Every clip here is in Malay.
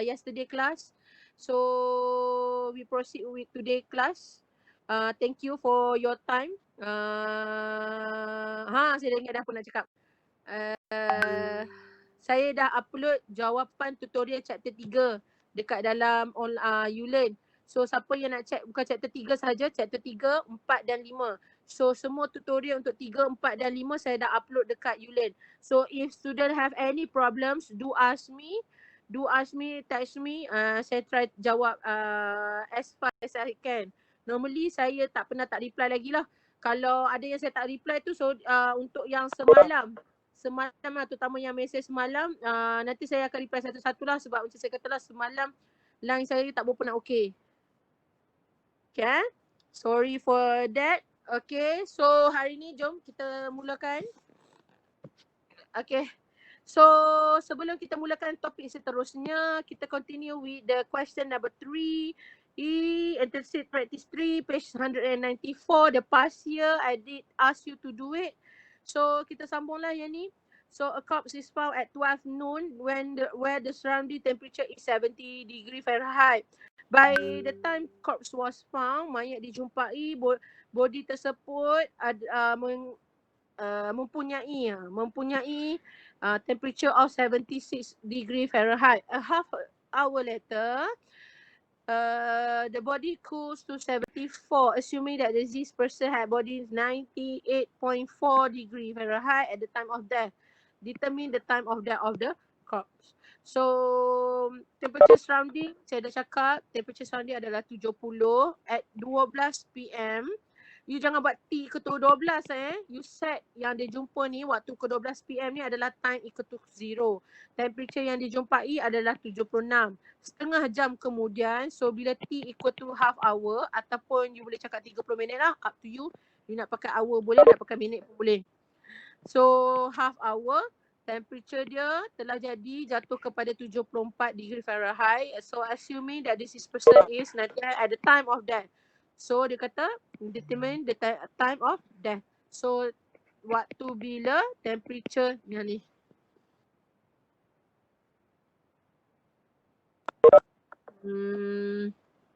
yesterday class. So we proceed with today class. Thank you for your time. Saya dah ingat dah apa nak cakap. Saya dah upload jawapan tutorial chapter 3 dekat dalam Ulearn. So siapa yang nak check bukan chapter 3 saja, chapter 3, 4 dan 5. So semua tutorial untuk 3, 4 dan 5 saya dah upload dekat Ulearn. So if student have any problems, do ask me, text me. Saya try jawab as fast as I can. Normally saya tak pernah tak reply lagi lah. Kalau ada yang saya tak reply tu, so untuk yang semalam lah, terutama yang mesej semalam, nanti saya akan reply satu-satu lah sebab macam saya katalah semalam line saya tak berapa nak okey. Okay, sorry for that. Okay, so hari ni jom kita mulakan. Okay, so sebelum kita mulakan topik seterusnya, kita continue with the question number 3. Internship practice 3, page 194. The past year I did ask you to do it. So kita sambunglah yang ni. So a corpse is found at 12 noon where the surrounding temperature is 70 degree Fahrenheit. By the time corpse was found, mayat dijumpai, body tersebut mempunyai temperature of 76 degree Fahrenheit. A half hour later, the body cools to 74, assuming that the deceased person had body 98.4 degree Fahrenheit at the time of death. Determine the time of death of the corpse. So temperature surrounding, saya dah cakap temperature surrounding adalah 70 at 12 PM. You jangan buat T equal to 12 You set yang dia jumpa ni waktu ke 12 PM ni adalah time equal to 0. Temperature yang dijumpai adalah 76. Setengah jam kemudian, so bila T equal to half hour ataupun you boleh cakap 30 minit lah, up to you. You nak pakai hour boleh, nak pakai minit pun boleh. So half hour, temperature dia telah jadi jatuh kepada 74 degree Fahrenheit. So assuming that this person is nanti at the time of death. So dia kata determine the time of death. So waktu bila temperature ni.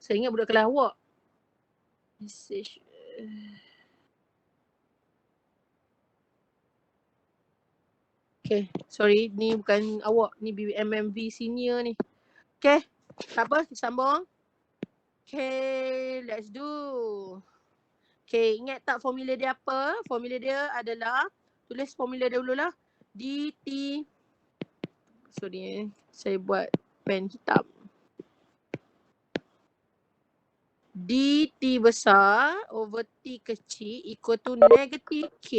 Saya ingat budak kelas awak. Message. Okay, sorry, ni bukan awak, ni BMMV senior ni. Okay, tak apa, sambung. Okay, let's do. Okay, ingat tak formula dia apa? Formula dia adalah, tulis formula dia dululah. DT, sorry saya buat pen hitam. DT besar over T kecil equal to negative K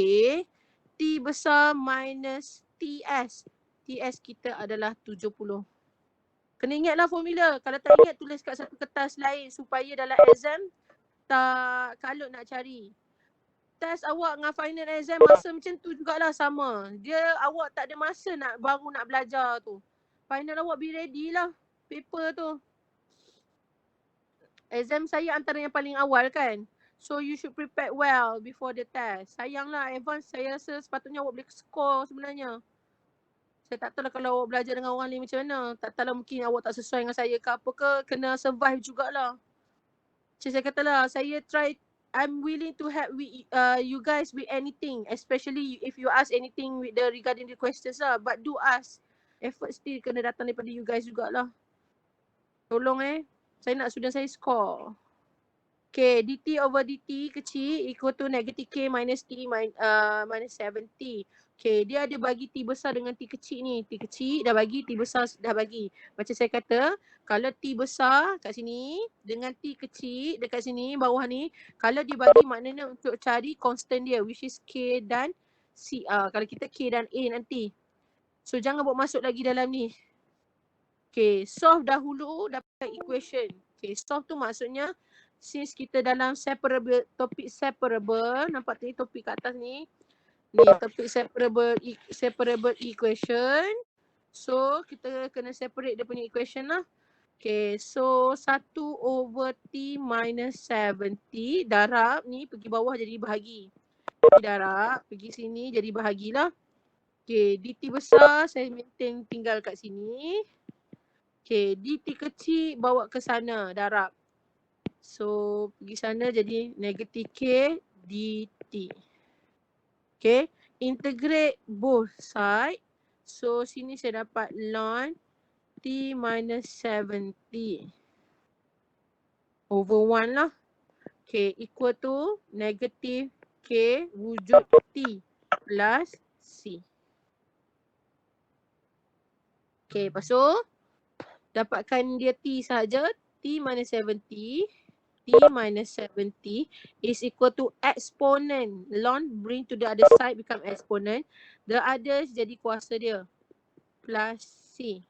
T besar minus TS. TS kita adalah 70. Kena ingatlah formula. Kalau tak ingat, tulis kat satu kertas lain supaya dalam exam tak kalut nak cari. Test awak dengan final exam masa macam tu jugalah sama. Awak tak ada masa baru nak belajar tu. Final awak be ready lah paper tu. Exam saya antara yang paling awal kan. So you should prepare well before the test. Sayanglah advance saya rasa sepatutnya awak boleh score sebenarnya. Saya tak tahu lah kalau awak belajar dengan orang lain macam mana. Tak tahu lah mungkin awak tak sesuai dengan saya ke apa ke. Kena survive jugalah. Macam saya katalah, saya try, I'm willing to help with you guys with anything. Especially if you ask anything with regarding the questions lah. But do ask. Effort still kena datang daripada you guys jugalah. Tolong saya nak student saya score. Okay, dt over dt kecil equal to negative k minus t minus 70. Okay, dia ada bagi t besar dengan t kecil ni. T kecil dah bagi, t besar dah bagi. Macam saya kata, kalau t besar kat sini dengan t kecil dekat sini, bawah ni, kalau dibagi maknanya untuk cari constant dia, which is k dan c. Kalau kita k dan a nanti. So, jangan buat masuk lagi dalam ni. Okay, solve dahulu dapat equation. Okay, solve tu maksudnya since kita dalam separable, topik separable, nampak ni topik kat atas ni. Ni topik separable equation. So, kita kena separate dia punya equation lah. Okay, so 1 over T minus 70. Darab ni pergi bawah jadi bahagi. Darab, pergi sini jadi bahagilah. Okay, dt besar saya maintain tinggal kat sini. Okay, dt kecil bawa ke sana darab. So pergi sana jadi negatif k dt. Okay, integrate both side. So sini saya dapat ln t minus 7t over 1 lah. Okay, equal to negatif k wujud t plus c. Okay, lepas tu dapatkan dia t saja. T minus 7t. T minus 7t is equal to exponent. Ln bring to the other side become exponent. The others jadi kuasa dia. Plus c.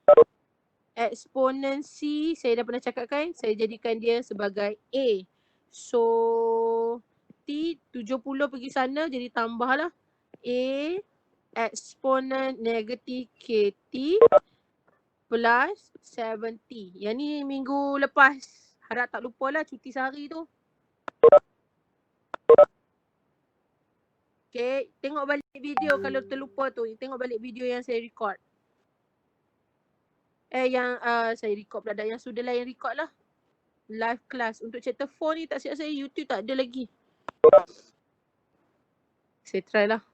Exponent c saya dah pernah cakapkan. Saya jadikan dia sebagai a. So t 70 pergi sana jadi tambah lah. A exponent negatif kt plus 7t. Yang ni minggu lepas. Harap tak lupa lah cuti sehari tu. Okay, tengok balik video kalau terlupa tu. Tengok balik video yang saya record. Yang saya record pula. Yang sudah lah yang record lah. Live class. Untuk chapter 4 ni tak silap saya YouTube tak ada lagi. Saya try lah.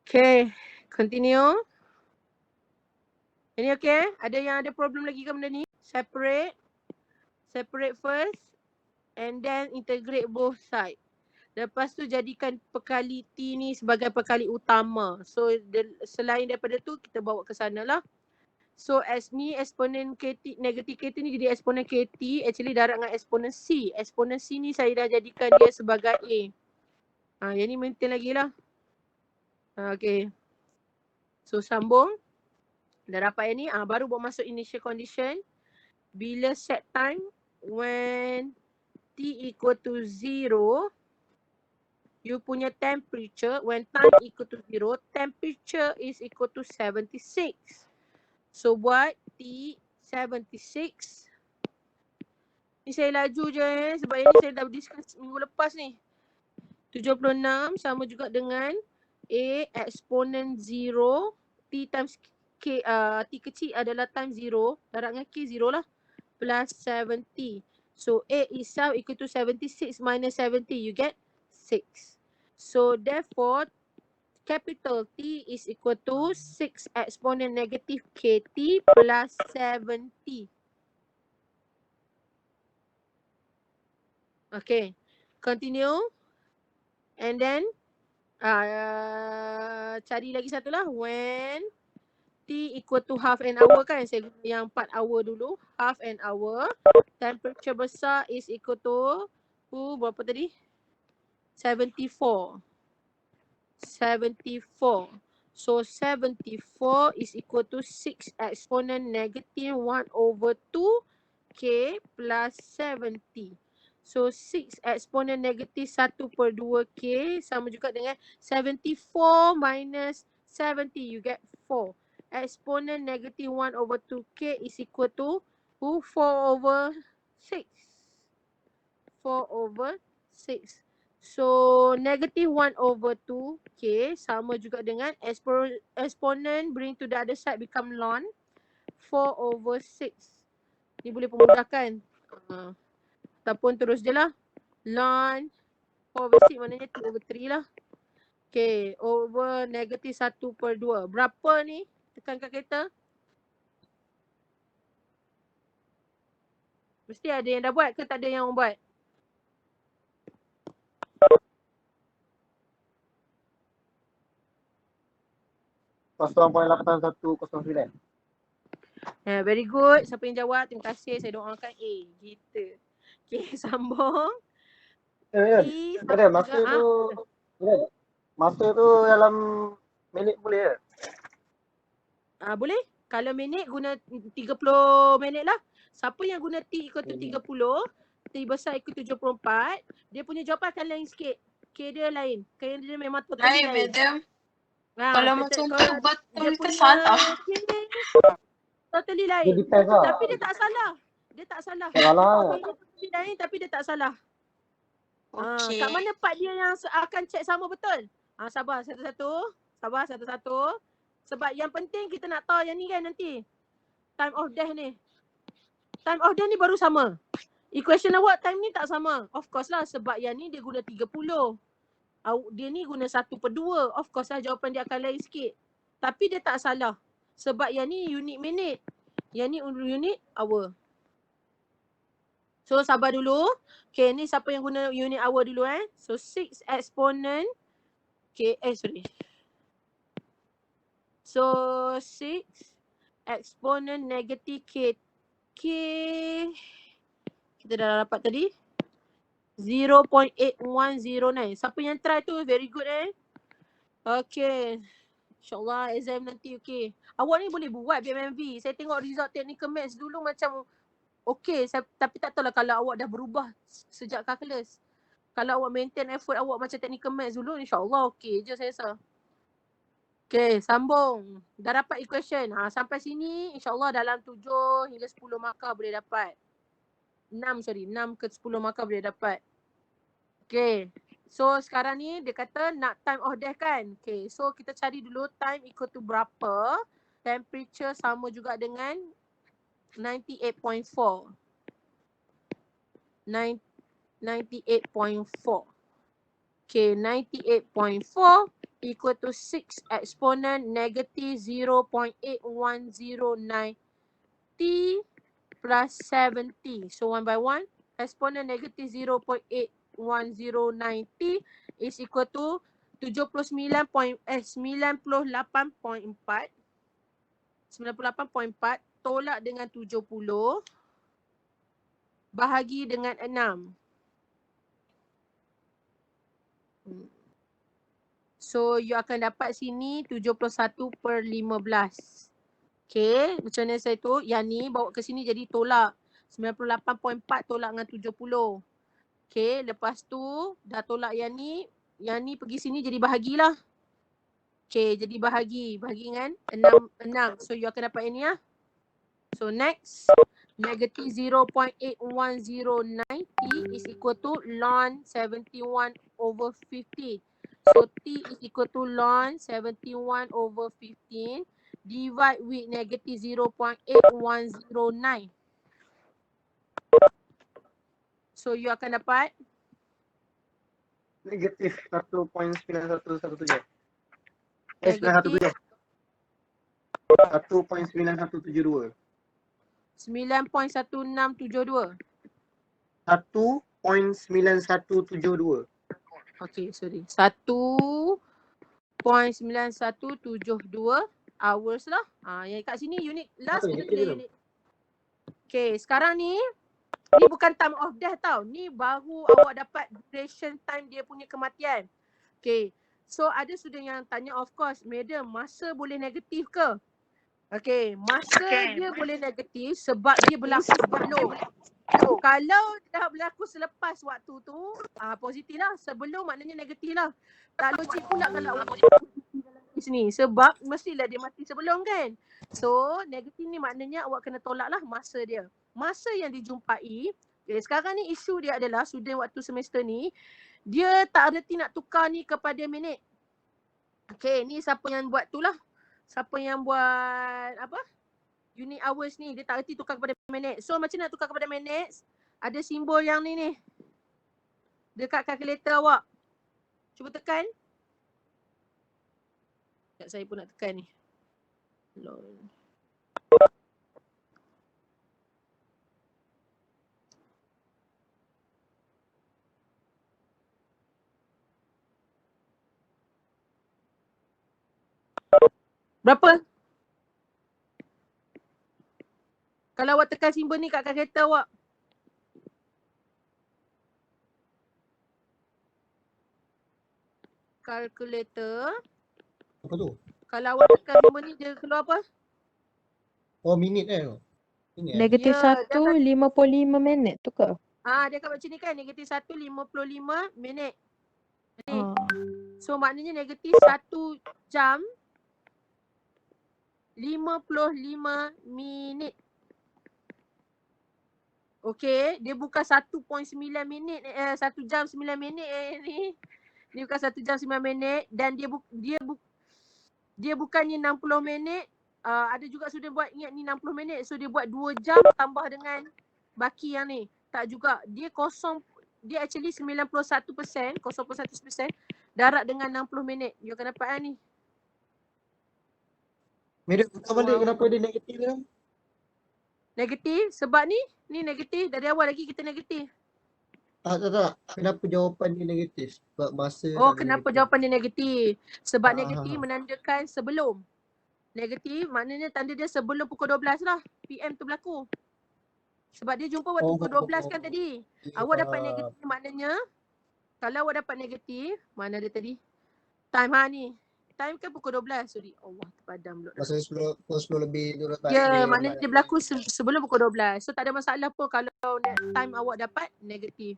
Okay, continue. Ini okay? Ada yang ada problem lagi ke benda ni? Separate. Separate first. And then integrate both side. Lepas tu jadikan perkali T ni sebagai perkali utama. So selain daripada tu kita bawa ke sana lah. So as ni eksponen KT, negatif KT ni jadi eksponen KT. Actually darab dengan eksponen C. Eksponen C ni saya dah jadikan dia sebagai A. Yang ni maintain lagi lah. Okay. So sambung. Dah dapat yang ni. Baru buat masuk initial condition. Bila set time when T equal to 0. You punya temperature, when time equal to 0, temperature is equal to 76. So buat T 76. Ni saya laju je sebab yang ni saya dah discuss minggu lepas ni. 76 sama juga dengan A exponent 0, T times K, T kecil adalah times 0, darab dengan K 0 lah, plus 70. So A itself equal to 76 minus 70, you get 6. So therefore, capital T is equal to 6 exponent negative KT plus 7T. Okay, continue. And then, cari lagi satu lah. When T equal to half an hour kan. Saya guna yang 4 hour dulu. Half an hour. Temperature besar is equal to berapa tadi? 74. 74. So 74 is equal to 6 exponent negative 1 over 2 K plus 70. So 6 exponent negative 1 per 2 K sama juga dengan 74 minus 70. You get 4. Exponent negative 1 over 2 K is equal to 4 over 6. 4 over 6. So negative 1 over 2 K sama juga dengan exponent bring to the other side become ln 4 over 6. Ni boleh pemudahkan. Ataupun terus je lah. Ln 4 over 6 maknanya 2 over 3 lah. Okay, over negative 1 per 2. Berapa ni? Tekan kalkulator. Mesti ada yang dah buat ke tak ada yang buat? .8109. Very good. Siapa yang jawab? Terima kasih. Saya doakan A. Gitu. Okay, sambung. Ada masa tu. Masa tu dalam minit boleh ke? Boleh. Kalau minit guna 30 minit lah. Siapa yang guna T equal to 30, T besar equal to 74, dia punya jawapan akan lain sikit. K dia lain. K dia memang totally lain. Madam. Kalau macam tu betul ke salah? Totally lain. Tapi dia tak salah. Dia tak salah. Salah. Dia lain tapi dia tak salah. Okey. Kat mana part dia yang akan check sama betul? Sabar satu-satu. Sabar satu-satu. Sebab yang penting kita nak tahu yang ni kan nanti. time of death ni. Time of death ni baru sama. Equation awak time ni tak sama. Of course lah sebab yang ni dia guna 30. Dia ni guna 1/2. Of course lah jawapan dia akan lain sikit. Tapi dia tak salah. Sebab yang ni unit minute. Yang ni unit hour. So sabar dulu. Okay, ni siapa yang guna unit hour dulu So 6 exponent. Okay, sorry. So 6 exponent negative K. Kita dah dapat tadi. 0.8109. Siapa yang try tu very good Okay. InsyaAllah exam nanti okay. Awak ni boleh buat BMMV. Saya tengok result technical maths dulu macam okay. Tapi tak tahulah kalau awak dah berubah sejak calculus. Kalau awak maintain effort awak macam technical maths dulu, insyaAllah okay je saya rasa. Okay, sambung. Dah dapat equation. Sampai sini insyaAllah dalam 7 hingga 10 markah boleh dapat. 6 ke 10 markah boleh dapat. Okay. So sekarang ni dia kata nak time of death kan. Okay. So kita cari dulu time equal to berapa. Temperature sama juga dengan 98.4. 98.4. Okay. 98.4 equal to 6 exponent negative 0.8109 T plus 70. So 1 by 1. Exponent negative 0.8109 T is equal to 98.4 tolak dengan 70 bahagi dengan 6. So you akan dapat sini 71/15. Okay, macam mana saya tu? Yang ni bawa ke sini jadi tolak. 98.4 tolak dengan 70. Okay, lepas tu dah tolak yang ni pergi sini jadi bahagilah. Okay, jadi bahagi dengan 6. So you akan dapat yang ni So next, negative 0.8109 T is equal to ln 71/50. So T is equal to ln 71/15 divide with negative 0.8109. So you akan dapat Negatif 1.9117. 1.9172. 1.9172. 9.1672. 1.9172. Okay, sorry. 1.9172 hours lah. Yang kat sini unit last kita tulis unit. Okay, sekarang ni bukan time of death tau. Ni baru awak dapat duration time dia punya kematian. Okay. So ada student yang tanya, of course, madam, masa boleh negatif ke? Okay, masa dia boleh negatif sebab dia berlaku sebelum. Kalau dah berlaku selepas waktu tu, positif lah. Sebelum maknanya negatif lah. Tak logik pula kalau awak di sini. Sebab mestilah dia mati sebelum kan. So, negatif ni maknanya awak kena tolak lah masa dia. Masa yang dijumpai, sekarang ni isu dia adalah student waktu semester ni, dia tak reti nak tukar ni kepada minit. Okay, ni siapa yang buat tu lah. Siapa yang buat unit hours ni, dia tak reti tukar kepada minit. So macam nak tukar kepada minit, ada simbol yang ni dekat kalkulator awak. Cuba tekan. Sekejap saya pun nak tekan ni. Berapa? Kalau awak tekan simbol ni kat kalkulator awak. Kalkulator. Apa tu? Kalau awak tekan simbol ni dia keluar apa? Oh, minit Minit Negatif Ya, 1, 55 minit tu ke? Dia kat macam ni kan, negatif 1, 55 minit. Ni. So maknanya negatif 1 jam 55 minit. Okay, dia bukan 1.9 minit, 1 jam 9 minit ni. Dia bukan 1 jam 9 minit dan dia bukannya 60 minit ada juga student buat ingat ni 60 minit. So dia buat 2 jam tambah dengan baki yang ni. Tak juga. Dia actually 91%, 0.1% darat dengan 60 minit. You akan dapat ni. Madam, buka balik kenapa dia negatif dia? Negatif sebab ni negatif. Dari awal lagi kita negatif. Tak. Kenapa jawapan dia negatif? Sebab masa Oh, tak kenapa negatif. jawapan dia negatif? Sebab Ah, negatif ah. menandakan sebelum. Negatif maknanya tanda dia sebelum pukul 12 lah. PM tu berlaku. Sebab dia jumpa waktu pukul 12 kan tadi. Awak dapat negatif maknanya, kalau awak dapat negatif, mana dia tadi? Time ni. Time kan pukul 12. Sorry. Allah terpadam pula. Masa 10 lebih tu dapat. Ya, maknanya dia berlaku sebelum pukul 12. So tak ada masalah pun kalau time awak dapat negatif.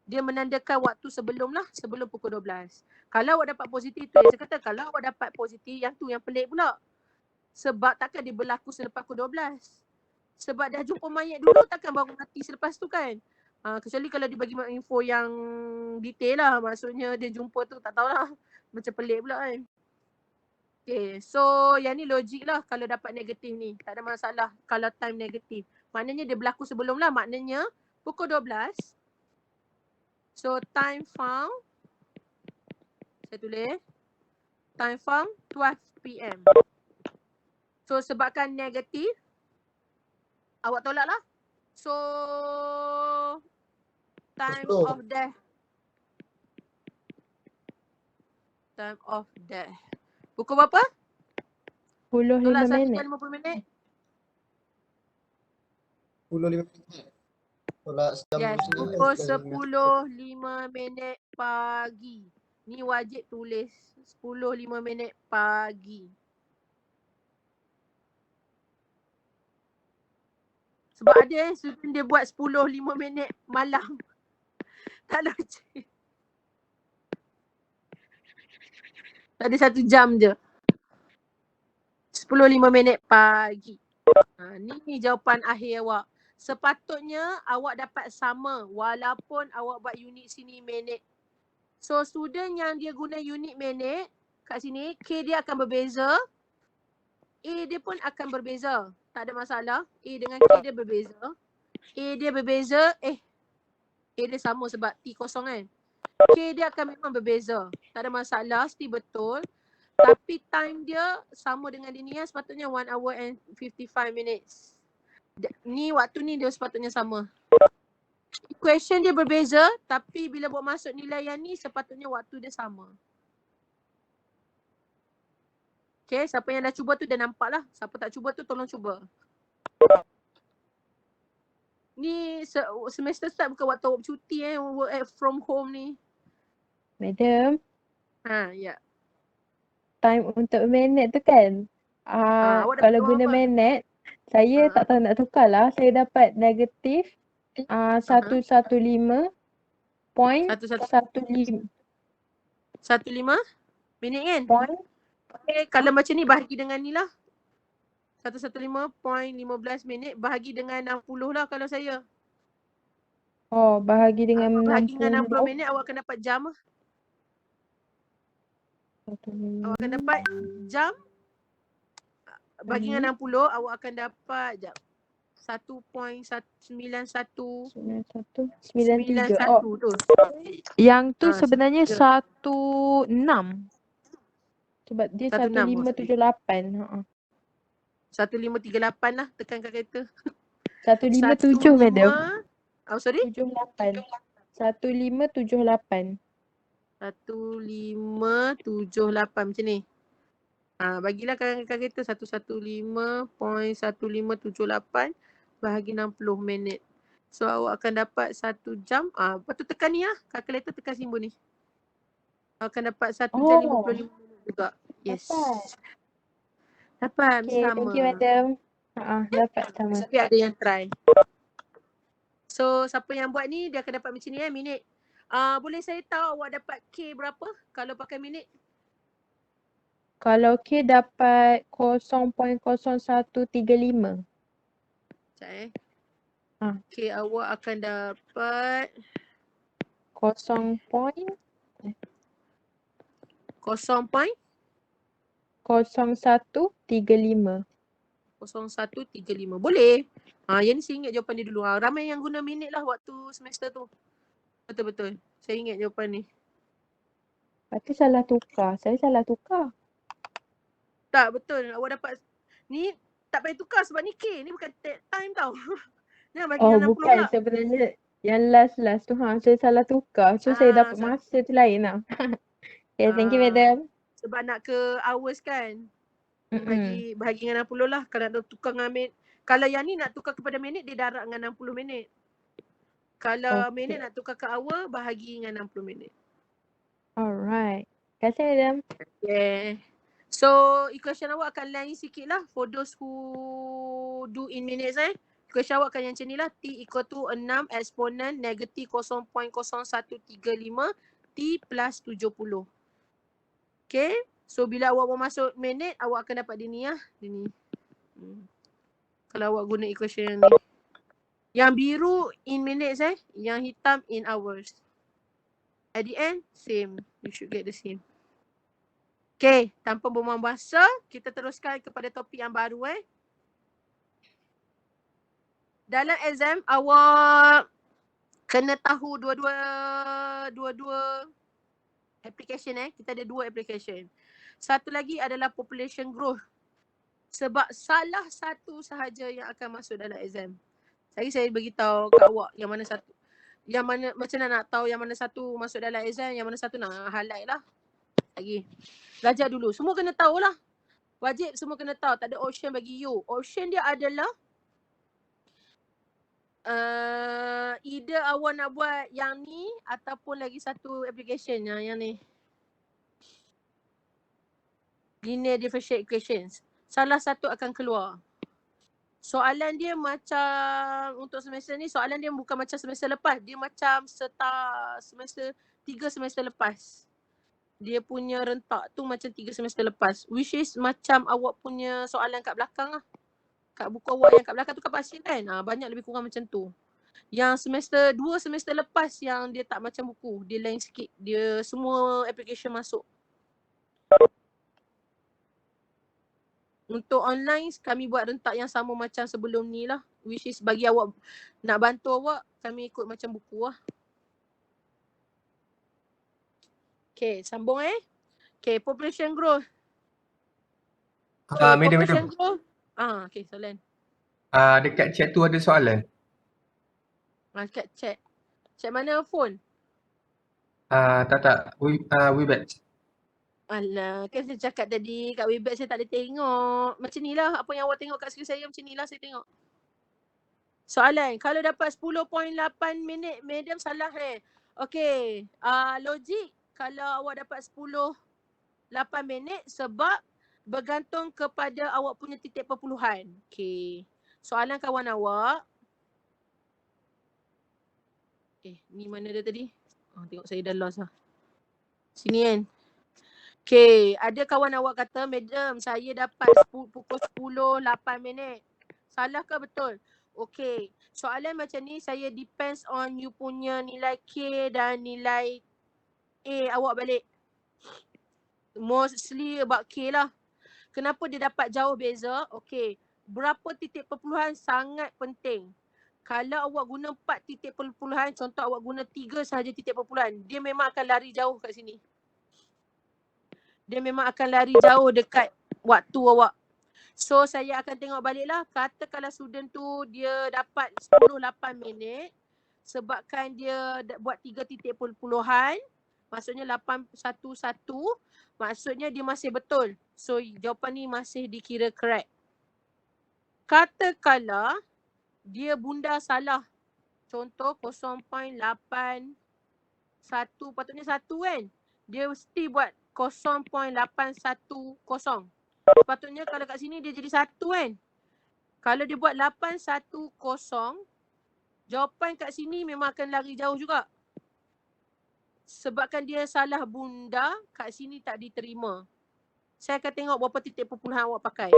Dia menandakan waktu sebelum lah, sebelum pukul 12. Kalau awak dapat positif tu, saya kata kalau awak dapat positif, yang tu yang pelik pula. Sebab takkan dia berlaku selepas pukul 12. Sebab dah jumpa mayat dulu, takkan baru mati selepas tu kan. Kecuali kalau dia bagi info yang detail lah. Maksudnya dia jumpa tu tak tahulah. Macam pelik pula kan. Okay, so yang ni logik lah kalau dapat negatif ni. Tak ada masalah kalau time negatif. Maknanya dia berlaku sebelum lah. Maknanya pukul 12. So time found, saya tulis, time found 12 PM. So sebabkan negatif, awak tolak lah. So time of death. Time of death. Pukul berapa? 10 Tolak 5 1 minit. jam 50 minit. 10 5 minit. Tolak sejam Yes, sini pukul kan, 10.05 minit pagi. Ni wajib tulis 10.05 minit pagi. Sebab ada student dia buat 10.05 minit malam. Tak logik. Ada 1 jam je. 10.05 minit pagi. Ni jawapan akhir awak. Sepatutnya awak dapat sama walaupun awak buat unit sini minit. So student yang dia guna unit minit kat sini, K dia akan berbeza. A dia pun akan berbeza. Tak ada masalah. A dengan K dia berbeza. A dia berbeza. A dia sama sebab T kosong kan. K dia akan memang berbeza. Tak ada masalah. Still betul. Tapi time dia sama dengan dia ni ya. Sepatutnya 1 hour and 55 minutes. Ni waktu ni dia sepatutnya sama. Equation dia berbeza. Tapi bila buat masuk nilai yang ni sepatutnya waktu dia sama. Okay, siapa yang dah cuba tu dah nampak lah. Siapa tak cuba tu tolong cuba. Ni semester start bukan waktu awak cuti work from home ni. Madam, Ya. time untuk minit tu kan. Awak dapat Kalau keluar guna apa? minit, saya tak tahu nak tukar lah. Saya dapat negatif 115.15 15 minit kan? point. Okay, kalau macam ni bahagi dengan ni lah. 115.15 minit bahagi dengan 60 lah kalau saya. Oh, bahagi dengan Bahagi dengan 60 60. minit awak akan dapat jam. Awak akan dapat jam. Bagi dengan 60 awak akan dapat jap. 1.91 91. Oh, tu. yang tu Ah, sebenarnya 1.6. 16. Sebab dia 1578. 1538 lah tekankan kereta. 157 madam. Oh sorry? 78. 1578. 1578 macam ni. Bagilah kereta 115.1578 bahagi 60 minit. So awak akan dapat 1 jam. Lepas tu tekan ni kalkulator tekan simbol ni. Awak akan dapat 1 jam 55 minit juga. Yes. Dapat Okay, sama. thank you madam. Dapat sama. Tapi ada yang try. So siapa yang buat ni dia akan dapat macam ni minit. Boleh saya tahu awak dapat K berapa kalau pakai minit? Kalau K dapat 0.0135. Sekejap K awak akan dapat 0.0135. 0135. 0135. Boleh. Yang ni saya ingat jawapan dia dulu. Ramai yang guna minit lah waktu semester tu. Betul-betul. Saya ingat jawapan ni. Lepas tu salah tukar. Saya salah tukar. Tak, betul. Awak dapat ni tak payah tukar sebab ni K. Ni bukan time tau. Ni bagi Oh 60 bukan, pula. sebenarnya yang last tu saya salah tukar. So saya dapat masa tu lain lah. Okay, thank you madam. Sebab nak ke hours kan. Mm-mm. Bahagi dengan 60 lah. Kalau nak tukar dengan minit. Kalau yang ni nak tukar kepada minit, dia darab dengan 60 minit. Kalau minit nak tukar ke hour, bahagi dengan 60 minit. Alright. Terima kasih madam. Yeah. So, equation awak akan lain sikit lah for those who do in minutes Equation awak akan yang macam ni lah. T equal to 6 eksponen negatif 0.0135 T plus 70. Okay. So, bila awak mau masuk minit, awak akan dapat dia ni lah. Dia ni. Kalau awak guna equation yang ni. Yang biru in minutes Yang hitam in hours. At the end, same. You should get the same. Okay, tanpa buang masa, kita teruskan kepada topik yang baru Dalam exam, awak kena tahu dua-dua application Kita ada 2 application. Satu lagi adalah population growth. Sebab salah satu sahaja yang akan masuk dalam exam. Saya beritahu kat awak yang mana satu. Yang mana, macam mana nak tahu yang mana satu masuk dalam exam, yang mana satu nak highlight lah. Lagi. Belajar dulu. Semua kena tahu lah. Wajib semua kena tahu. Tak ada option bagi you. Option dia adalah either awak nak buat yang ni ataupun lagi satu application yang ni. Linear differential equations. Salah satu akan keluar. Soalan dia macam untuk semester ni, soalan dia bukan macam semester lepas. Dia macam semester 3 semester lepas. Dia punya rentak tu macam 3 semester lepas. Which is macam awak punya soalan kat belakang lah. Kat buku awak yang kat belakang tu kat pasir kan. Banyak lebih kurang macam tu. Yang semester 2 semester lepas yang dia tak macam buku. Dia lain sikit. Dia semua application masuk. Untuk online kami buat rentak yang sama macam sebelum ni lah. Which is bagi awak, nak bantu awak, kami ikut macam buku lah. Okay, sambung Okay, population growth. Madam. Growth. Okay, soalan. Dekat chat tu ada soalan. Dekat chat. Chat mana phone? Tak. Webex. Alah, kan saya cakap tadi kat Webex saya tak ada tengok. Macam ni lah, apa yang awak tengok kat skrin saya macam ni lah saya tengok. Soalan, kalau dapat 10.8 minit, medium salah Okay, logik kalau awak dapat 10.8 minit sebab bergantung kepada awak punya titik perpuluhan. Okay, soalan kawan awak. Ni mana dia tadi? Tengok saya dah lost lah. Sini kan. Okay, ada kawan awak kata, madam saya dapat pukul 10.8 minit. Salah ke betul? Okay, soalan macam ni saya depends on you punya nilai K dan nilai A awak balik. Mostly about K lah. Kenapa dia dapat jauh beza? Okay, berapa titik perpuluhan sangat penting. Kalau awak guna 4 titik perpuluhan, contoh awak guna 3 sahaja titik perpuluhan, dia memang akan lari jauh kat sini. Dia memang akan lari jauh dekat waktu awak. So saya akan tengok balik lah. Katakanlah student tu dia dapat 10.8 minit. Sebabkan dia buat 3 titik perpuluhan. Maksudnya 811. Maksudnya dia masih betul. So jawapan ni masih dikira correct. Katakanlah dia bunda salah. Contoh 0.81. Patutnya 1 kan. Dia mesti buat 0.810. Sepatutnya kalau kat sini dia jadi 1 kan. Kalau dia buat 810, jawapan kat sini memang akan lari jauh juga. Sebabkan dia salah bunda, kat sini tak diterima. Saya akan tengok berapa titik perpuluhan awak pakai.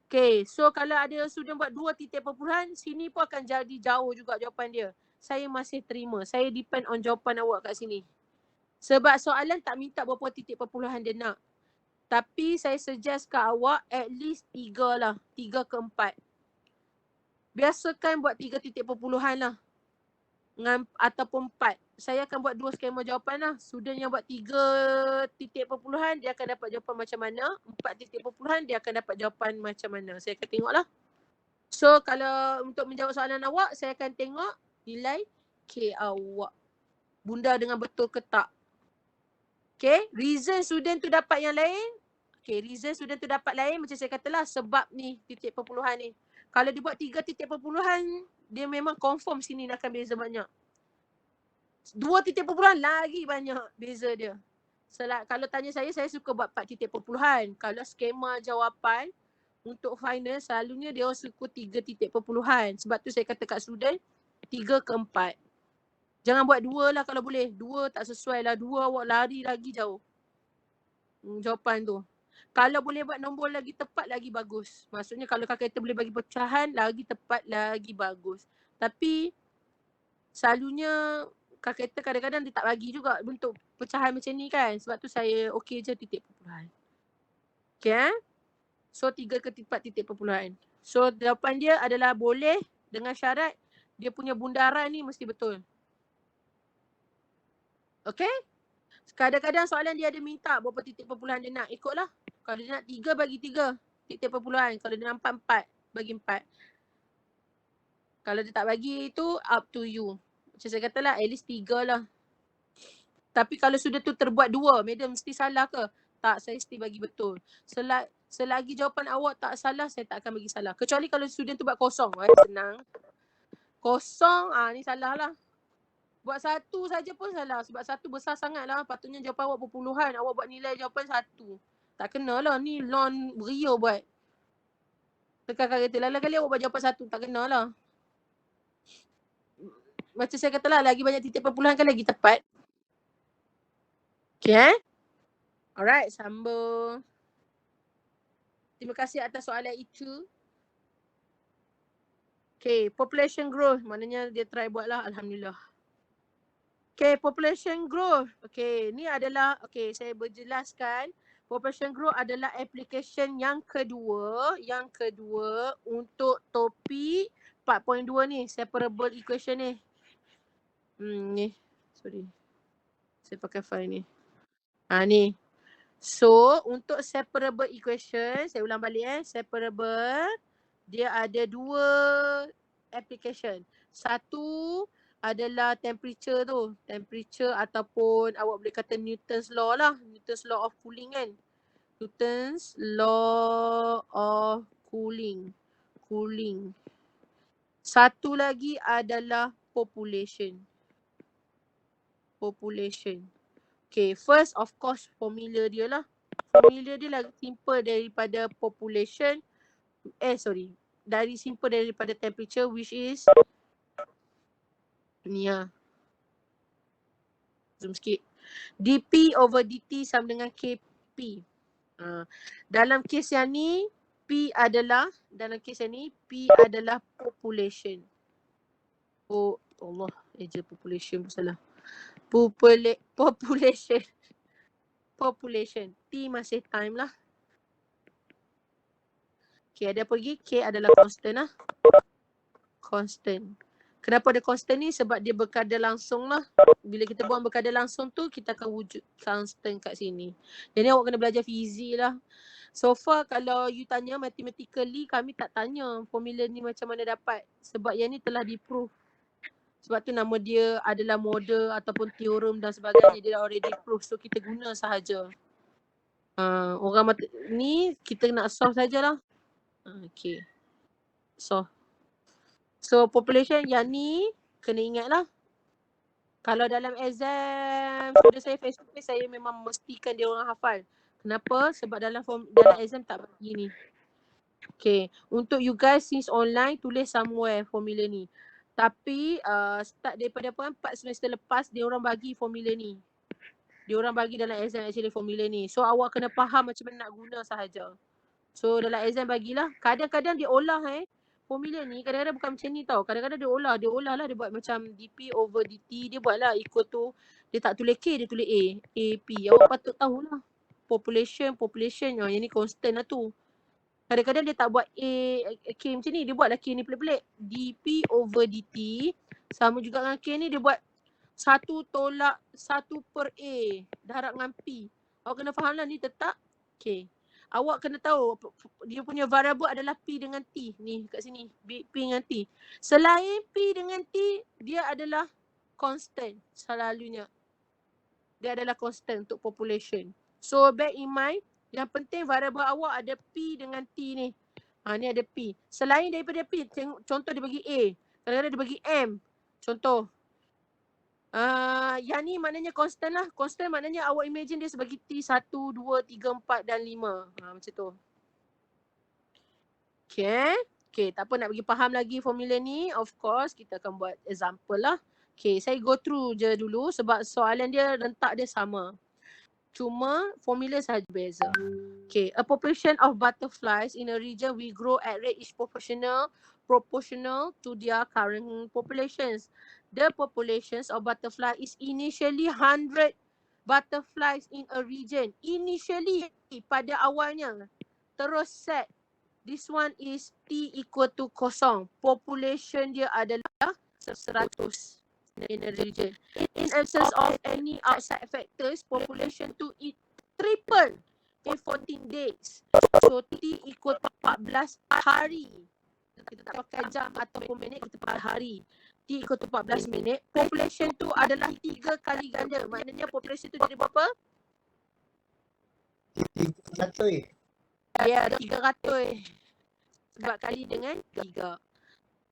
Okay, so kalau ada student buat 2 titik perpuluhan, sini pun akan jadi jauh juga jawapan dia. Saya masih terima. Saya depend on jawapan awak kat sini. Sebab soalan tak minta berapa titik perpuluhan dia nak. Tapi saya suggest kat awak at least 3 lah. 3 ke 4. Biasakan buat 3 titik perpuluhan lah. Ataupun 4. Saya akan buat 2 skema jawapan lah. Student yang buat 3 titik perpuluhan, dia akan dapat jawapan macam mana. 4 titik perpuluhan, dia akan dapat jawapan macam mana. Saya akan tengok lah. So kalau untuk menjawab soalan awak, saya akan tengok nilai K awak. Bunda dengan betul ke tak. Okay, reason student tu dapat yang lain. Okay, reason student tu dapat lain macam saya katalah sebab ni titik perpuluhan ni. Kalau dia buat 3 titik perpuluhan, dia memang confirm sini akan beza banyak. 2 titik perpuluhan lagi banyak beza dia. Kalau tanya saya suka buat 4 titik perpuluhan. Kalau skema jawapan untuk final, selalunya dia suka 3 titik perpuluhan. Sebab tu saya kata kat student, 3 ke 4. Jangan buat 2 lah kalau boleh. 2 tak sesuai lah. 2 awak lari lagi jauh. Jawapan tu. Kalau boleh buat nombor lagi tepat, lagi bagus. Maksudnya kalau kalkulator boleh bagi pecahan, lagi tepat, lagi bagus. Tapi selalunya kalkulator kadang-kadang dia tak bagi juga bentuk pecahan macam ni kan. Sebab tu saya okey je titik perpuluhan. Okay. So 3 ke 4 titik perpuluhan. So jawapan dia adalah boleh dengan syarat dia punya bundaran ni mesti betul. Okay. Kadang-kadang soalan dia ada minta berapa titik perpuluhan dia nak, ikutlah. Kalau dia nak 3, bagi 3 titik perpuluhan. Kalau dia nak 4, 4, bagi 4. Kalau dia tak bagi tu up to you. Macam saya katalah at least 3 lah. Tapi kalau sudah tu terbuat 2, madam mesti salah ke? Tak, saya mesti bagi betul. Selagi jawapan awak tak salah, saya tak akan bagi salah. Kecuali kalau student tu buat kosong. Senang. Kosong, ni salah lah. Buat 1 saja pun salah. Sebab 1 besar sangat lah. Patutnya jawapan awak berpuluhan. Awak buat nilai jawapan 1. Tak kena lah. Ni non Rio buat. Tekan kata lain kali awak buat jawapan 1. Tak kena lah. Macam saya kata lah, lagi banyak titik perpuluhan kan lagi tepat. Okay. Alright, sambung. Terima kasih atas soalan itu. Okay, population growth. Maknanya dia try buat lah. Alhamdulillah. Okay, population growth. Okay, ni adalah, okay, saya berjelaskan. Population growth adalah application yang kedua untuk topik 4.2 ni, separable equation ni. Ni, sorry. Saya pakai file ni. Ni. So, untuk separable equation, saya ulang balik separable, dia ada 2 application. Satu adalah temperature tu. Temperature ataupun awak boleh kata Newton's law lah. Newton's law of cooling kan. Newton's law of cooling. Satu lagi adalah population. Okay, first of course formula dia lah. Formula dia lagi simple daripada population. Simple daripada temperature, which is ni lah. Zoom sikit. dP over dt sama dengan Kp. Dalam kes yang ni, P adalah population. Oh Allah, population pun salah. Population. T masih time lah. Okay, ada apa lagi? K adalah constant lah. Constant. Kenapa ada constant ni? Sebab dia berkadar langsung lah. Bila kita buang berkadar langsung tu, kita akan wujud constant kat sini. Jadi awak kena belajar fizik lah. So far kalau you tanya mathematically, kami tak tanya formula ni macam mana dapat. Sebab yang ni telah di-prove. Sebab tu nama dia adalah model ataupun teorem dan sebagainya. Dia dah already prove. So kita guna sahaja. Ni kita nak solve sajalah. Okay. So population yang ni kena ingat lah. Kalau dalam exam sudah saya face to face, saya memang mestikan dia orang hafal. Kenapa? Sebab dalam exam tak bagi ni. Okay. Untuk you guys since online, tulis somewhere formula ni. Tapi start daripada 4 semester lepas, dia orang bagi formula ni. Dia orang bagi dalam exam actually formula ni. So awak kena faham macam mana nak guna sahaja. So dalam exam bagilah. Kadang-kadang dia olah formula ni kadang-kadang bukan macam ni tau. Kadang-kadang dia olah lah, dia buat macam dP over dt, dia buat lah equal tu. Dia tak tulis K, dia tulis A. AP. Awak patut tahulah. population. Yang ni constant lah tu. Kadang-kadang dia tak buat K macam ni. Dia buatlah K ni pelik-pelik. dP over dt. Sama juga dengan K ni dia buat 1 tolak 1 per A. Darab dengan P. Awak kena faham lah ni tetap K. Awak kena tahu dia punya variable adalah P dengan T. Ni kat sini. P dengan T. Selain P dengan T, dia adalah constant selalunya. Dia adalah constant untuk population. So bear in mind, yang penting variable awak ada P dengan T ni. Ni ada P. Selain daripada P, contoh dia bagi A. Kadang-kadang dia bagi M. Contoh. Yang ni maknanya constant lah. Constant maknanya awak imagine dia sebagai T 1, 2, 3, 4 dan 5. Macam tu. Okay, tak apa nak bagi faham lagi formula ni. Of course, kita akan buat example lah. Okay, saya go through je dulu sebab soalan dia rentak dia sama. Cuma formula sahaja beza. Okay, a population of butterflies in a region will grow at rate is proportional to their current populations. The populations of butterfly is initially 100 butterflies in a region. Initially, pada awalnya. Terus set. This one is T equal to 0. Population dia adalah 100 in a region. In absence of any outside factors, population to it triple in 14 days. So T equal to 14 hari. Kita tak pakai jam ataupun minit, kita pakai hari. T equal to 14 minit. Population tu adalah 3 kali ganda. Maknanya population tu jadi berapa? 300. Ya, 300. Sebab kali dengan 3.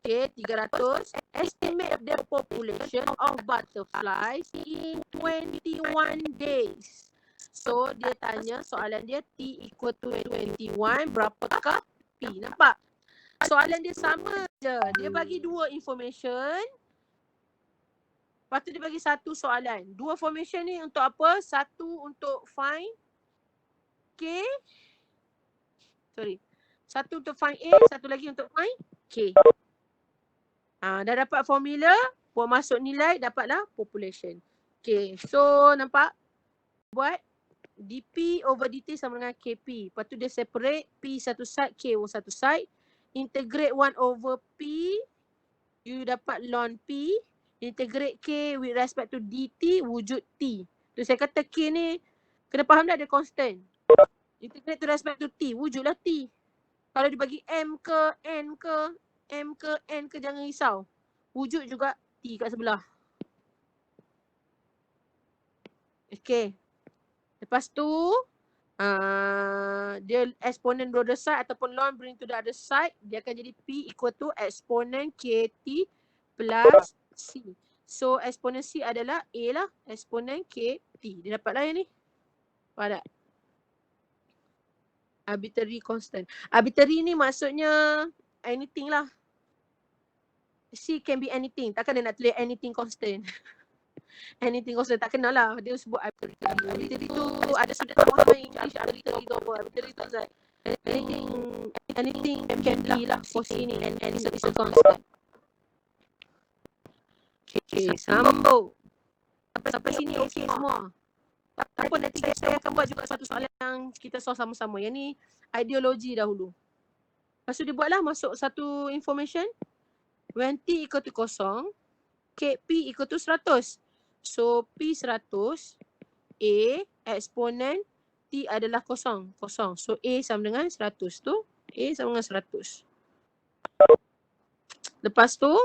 Okay, 300. Estimate the population of butterflies in 21 days. So, dia tanya soalan dia T equal to 21. Berapakah P? Nampak? Soalan dia sama je. Dia bagi 2 information. Lepas tu dia bagi 1 soalan. 2 formation ni untuk apa? 1 untuk find K. Sorry. 1 untuk find A. 1 lagi untuk find K. Dah dapat formula. Buat masuk nilai. Dapatlah population. Okay. So nampak? Buat dP over dt sama dengan KP. Lepas tu dia separate. P satu side. K satu side. Integrate 1 over P, you dapat ln P. Integrate K with respect to dt, wujud T. Tu saya kata K ni, kena faham dah dia constant. Integrate to respect to T, wujudlah T. Kalau dibagi M ke, N ke, M ke, N ke, jangan risau. Wujud juga T kat sebelah. Okay. Lepas tu, dia exponent the other side ataupun ln bring to the other side, dia akan jadi P equal to exponent KT plus C. So exponent C adalah A lah, exponent KT. Dia dapat lah yang ni. Faham tak? Arbitrary constant. Arbitrary ni maksudnya anything lah. C can be anything. Takkan dia nak tulis anything constant. Anything constant tak kenal lah. Dia sebut arbitrary. Arbitrary tu ada sudah tak faham English arbitrary tu apa. Arbitrary tu like anything can be lah for C ni and it's a constant. Okay, sambung. Sampai sini okay semua. Tak apa, nanti saya akan buat juga satu soalan yang kita solve sama-sama. Yang ni ideologi dahulu. Lepas tu dia buatlah masuk satu information. When T equal to 0, P equal to 100. So P 100, A exponent T adalah 0. So A sama dengan 100 tu. A sama dengan 100. Lepas tu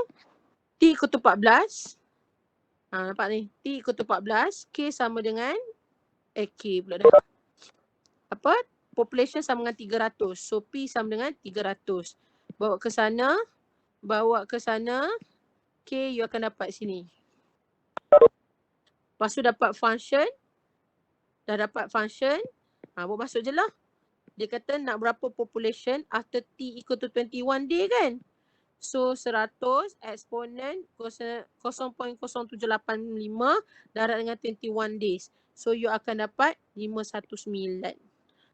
T equal to 14. Nampak ni. T equal to 14. K sama dengan K pula dah. Apa? Population sama dengan 300. So P sama dengan 300. Bawa ke sana. K you akan dapat sini. Lepas tu dapat function. Dah dapat function. Buat masuk je lah. Dia kata nak berapa population after T equal to 21 day kan. So 100 exponent 0.0785 darab dengan 21 days. So you akan dapat 519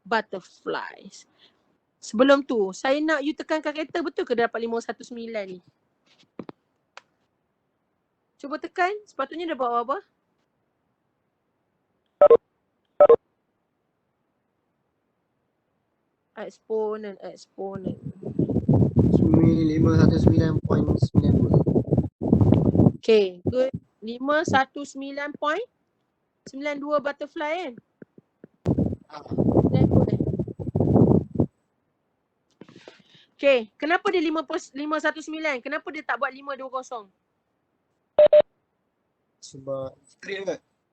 butterflies. Sebelum tu, saya nak you tekan kalkulator, betul ke dia dapat 519 ni? Cuba tekan, sepatutnya dia buat apa? Eksponen. 519.92. Okay, good. 519.92 butterfly kan? 92 eh? Okay, kenapa dia 519? Kenapa dia tak buat 520? Sebab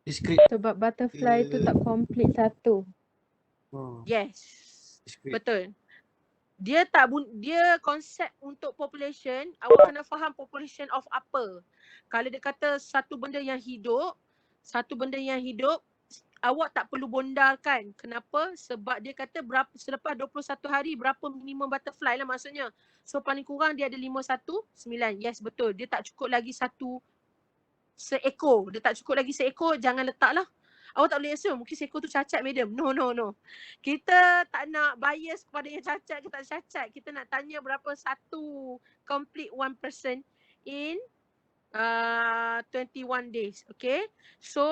discrete. Sebab butterfly tu tak complete satu. Yes. Discrete. Betul. Dia konsep untuk population, awak kena faham population of apa. Kalau dia kata satu benda yang hidup, awak tak perlu bondarkan. Kenapa? Sebab dia kata selepas 21 hari berapa minimum butterfly lah maksudnya. So paling kurang dia ada 519. Yes, betul. Dia tak cukup lagi seekor. Dia tak cukup lagi seekor, jangan letak lah. Awak tak boleh assume mungkin seekor tu cacat madam. No. Kita tak nak bias kepada yang cacat ke tak cacat. Kita nak tanya berapa satu complete one person in 21 days. Okay. So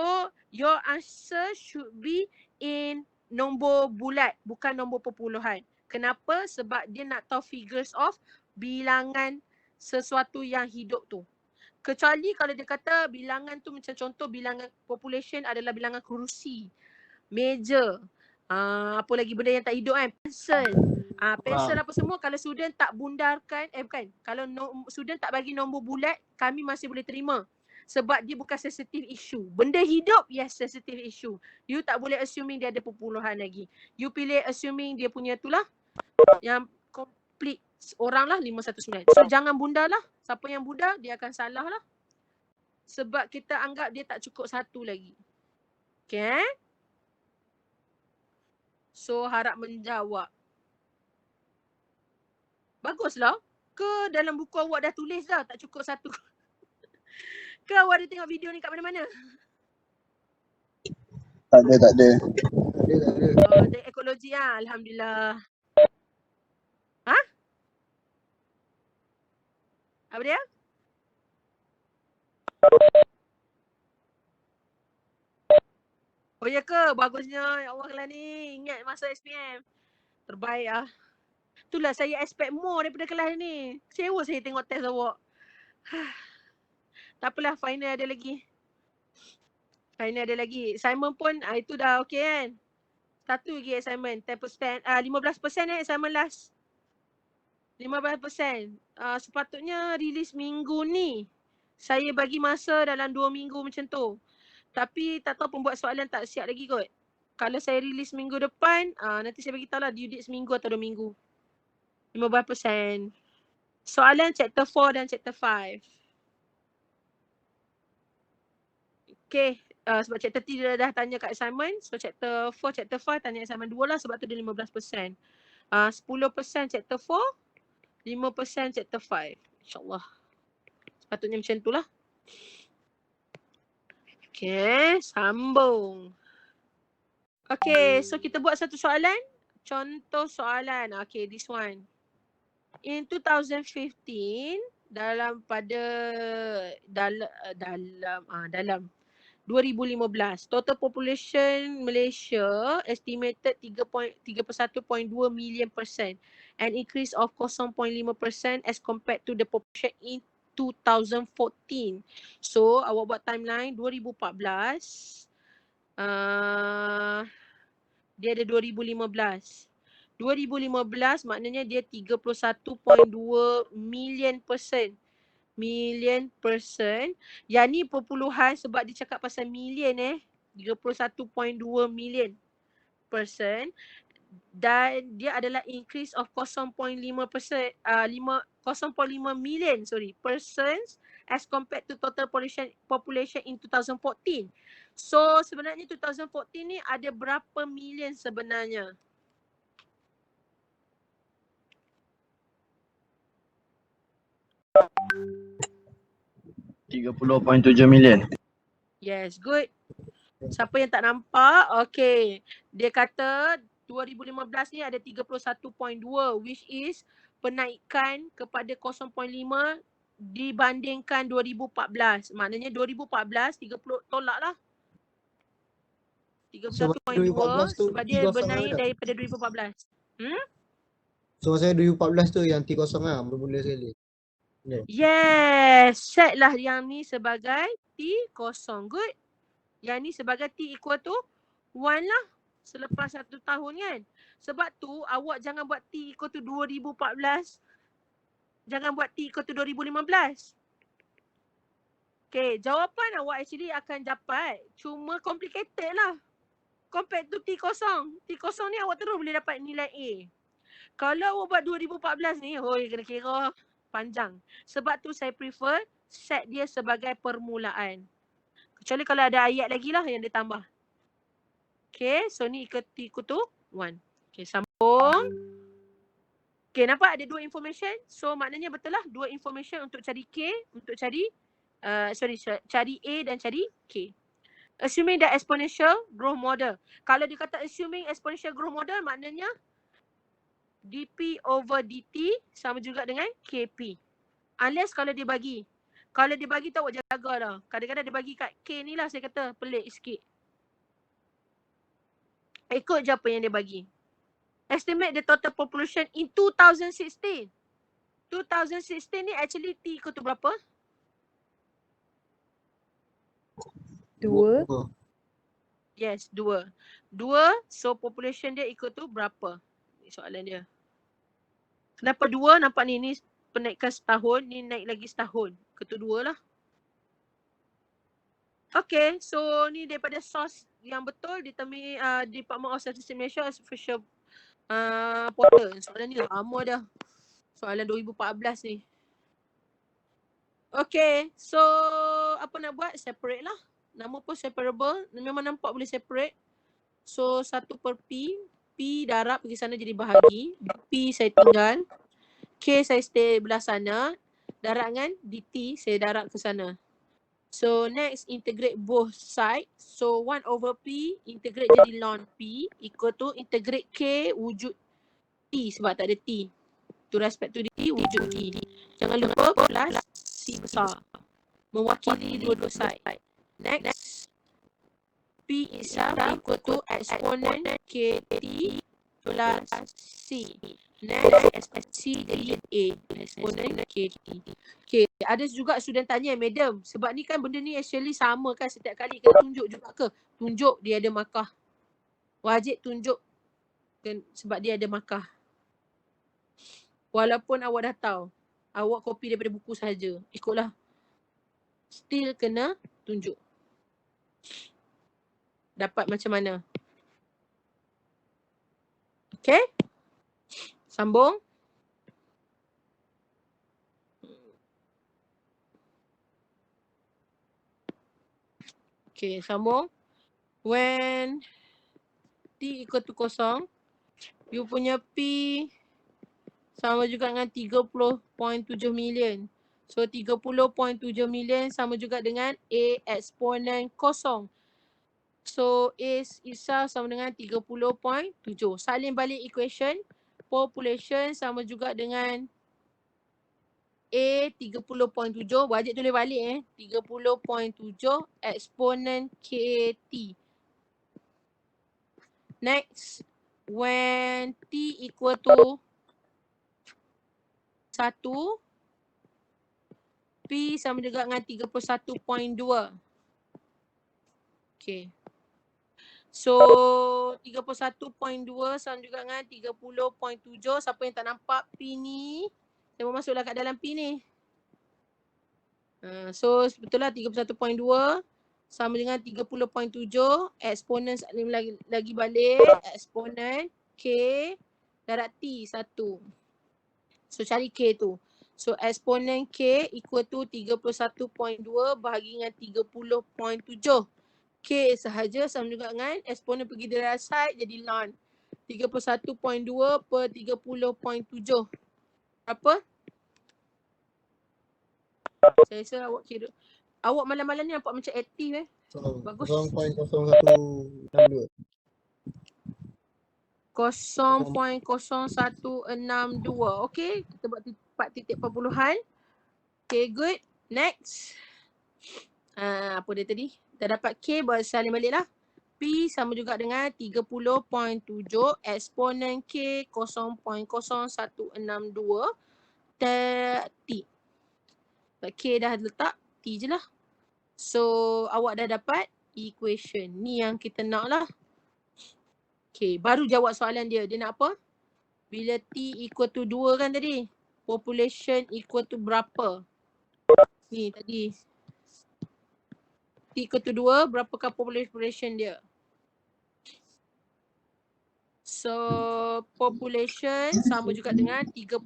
your answer should be in nombor bulat, bukan nombor perpuluhan. Kenapa? Sebab dia nak tahu figures of bilangan sesuatu yang hidup tu. Kecuali kalau dia kata bilangan tu macam contoh bilangan population adalah bilangan kerusi, meja, apa lagi benda yang tak hidup kan, pensel. Pensel apa semua kalau student tak bundarkan, kalau student tak bagi nombor bulat, kami masih boleh terima. Sebab dia bukan sensitive issue. Benda hidup, yes sensitive issue. You tak boleh assuming dia ada perpuluhan lagi. You pilih assuming dia punya tu lah, yang complete orang lah 519. So jangan bundar lah. Siapa yang bundar dia akan salah lah. Sebab kita anggap dia tak cukup satu lagi. Okay. So harap menjawab. Baguslah. Ke dalam buku awak dah tulis dah tak cukup satu? Ke awak ada tengok video ni kat mana-mana? Tak ada. Oh, tengok ekologi lah. Alhamdulillah. Apa dia? Oh ya ke? Bagusnya. Ya Allah lah ni. Ingat masa SPM. Terbaik lah. Itulah saya expect more daripada kelas ni. Kecewa saya tengok test awak. Tak apalah, final ada lagi. Assignment pun itu dah okey kan? Satu lagi assignment. 10%, 15% assignment last. 15%. Sepatutnya release minggu ni. Saya bagi masa dalam 2 minggu macam tu. Tapi tak tahu pembuat soalan tak siap lagi kot. Kalau saya release minggu depan, nanti saya bagi tahu lah due date seminggu atau 2 minggu. 15%. Soalan chapter 4 dan chapter 5. Okay. Sebab chapter 3 dah tanya kat assignment. So chapter 4, chapter 5 tanya assignment 2 lah sebab tu dia 15%. 10% chapter 4. 5% chapter 5. InsyaAllah. Sepatutnya macam tu lah. Okay, sambung. Okay, so kita buat satu soalan. Contoh soalan. Okay, this one. In 2015, dalam 2015, total population Malaysia estimated 31.2 million person, an increase of 0.5% as compared to the population in 2014. So awak buat timeline 2014, dia ada 2015. 2015 maknanya dia 31.2 million person. Yang ni perpuluhan sebab dia cakap pasal million 31.2 million person. Dan dia adalah increase of 0.5 million persons as compared to total population in 2014. So sebenarnya 2014 ni ada berapa million sebenarnya? $30.7 million. Yes, good. Siapa yang tak nampak? Okay. Dia kata 2015 ni ada 31.2 which is penaikan kepada 0.5 dibandingkan 2014. Maknanya 2014 30 tolak lah. 31.2 sebab dia bernaik daripada 2014. So saya 2014 tu yang T0 lah, mula-mula sekali. Yes, set lah yang ni sebagai T0. Good. Yang ni sebagai T equal to 1 lah. Selepas 1 tahun kan. Sebab tu awak jangan buat T equal to 2014. Jangan buat T equal to 2015. Okay, jawapan awak actually akan dapat. Cuma complicated lah. Compared to T0. T0 ni awak terus boleh dapat nilai A. Kalau awak buat 2014 ni, kena kira panjang. Sebab tu saya prefer set dia sebagai permulaan. Kecuali kalau ada ayat lagi lah yang dia tambah. Okay, so ni equal to 1. Okay, sambung. Okay, nampak ada 2 information. So maknanya betul lah 2 information untuk cari K, untuk cari cari A dan cari K. Assuming that exponential growth model. Kalau dia kata assuming exponential growth model, maknanya dP over dt sama juga dengan Kp. Unless kalau dia bagi. Kalau dia bagi tu awak jaga lah. Kadang-kadang dia bagi kat K ni lah, saya kata pelik sikit. Ikut je apa yang dia bagi. Estimate the total population in 2016. 2016 ni actually T ikut tu berapa? 2. Yes, 2. 2, so population dia ikut tu berapa? Ni soalan dia. Kenapa 2? Nampak ni penaikan setahun, ni naik lagi setahun. Kedua lah. Okay, so ni daripada source yang betul Department of Statistics Malaysia official portal. Soalan ni lama dah. Soalan 2014 ni. Okay, so apa nak buat? Separate lah. Nama pun separable. Memang nampak boleh separate. So 1 per P. P darab pergi sana jadi bahagi. P saya tinggal. K saya stay belah sana. Darab dengan DT saya darab ke sana. So next integrate both sides. So 1 over P integrate jadi ln P equal to integrate K wujud T sebab tak ada T. To respect to D wujud T. Jangan lupa plus C besar. Mewakili dua-dua side. Next. P itself equal to exponent KT plus C. Next, C jadi A. Exponent KT. Okay, ada juga student tanya, Madam, sebab ni kan benda ni actually sama kan setiap kali. Kena tunjuk juga ke? Tunjuk dia ada markah. Wajib tunjuk sebab dia ada markah. Walaupun awak dah tahu. Awak copy daripada buku sahaja. Ikutlah. Still kena tunjuk. Dapat macam mana? Okay? Sambung. Okay, sambung. When T equal to 0, you punya P sama juga dengan 30.7 million. So 30.7 million sama juga dengan A eksponen 0. So A itself sama dengan 30.7. Salin balik equation. Population sama juga dengan A 30.7. Wajib tulis balik 30.7 eksponen KT. Next. When T equal to 1, P sama juga dengan 31.2. Okay. So 31.2 sama juga dengan 30.7. Siapa yang tak nampak P ni, saya mau masuklah kat dalam P ni. So betul lah 31.2 sama dengan 30.7. Eksponen lagi balik. Eksponen K darab T 1. So cari K tu. So eksponen K equal to 31.2 bahagi dengan 30.7. K sahaja sama juga dengan eksponen pergi dari side jadi ln 31.2 per 30.7. Berapa? Saya rasa awak kira. Awak malam-malam ni nampak macam aktif Bagus. 0.0162. 0.0162. Okay, kita buat 4 titik perpuluhan. Okay, good. Next. Apa dia tadi? Dah dapat K, buat salin balik lah. P P sama juga dengan 30.7 eksponen K 0.0162 T. K dah letak, T je lah. So awak dah dapat equation. Ni yang kita nak lah. Okay, baru jawab soalan dia. Dia nak apa? Bila T equal to 2 kan tadi? Population equal to berapa? Ni tadi. T equal to 2, berapakah population dia? So, population sama juga dengan 30.7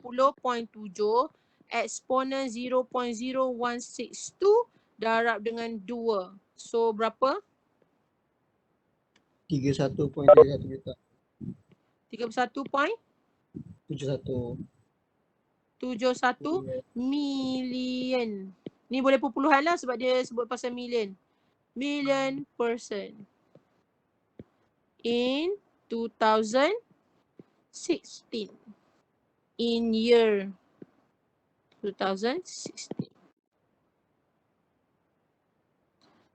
eksponen 0.0162 darab dengan 2. So, berapa? 31.31 juta. 31.71 71. million. Ni boleh perpuluhan lah sebab dia sebut pasal million. Million person. In 2016. In year 2016.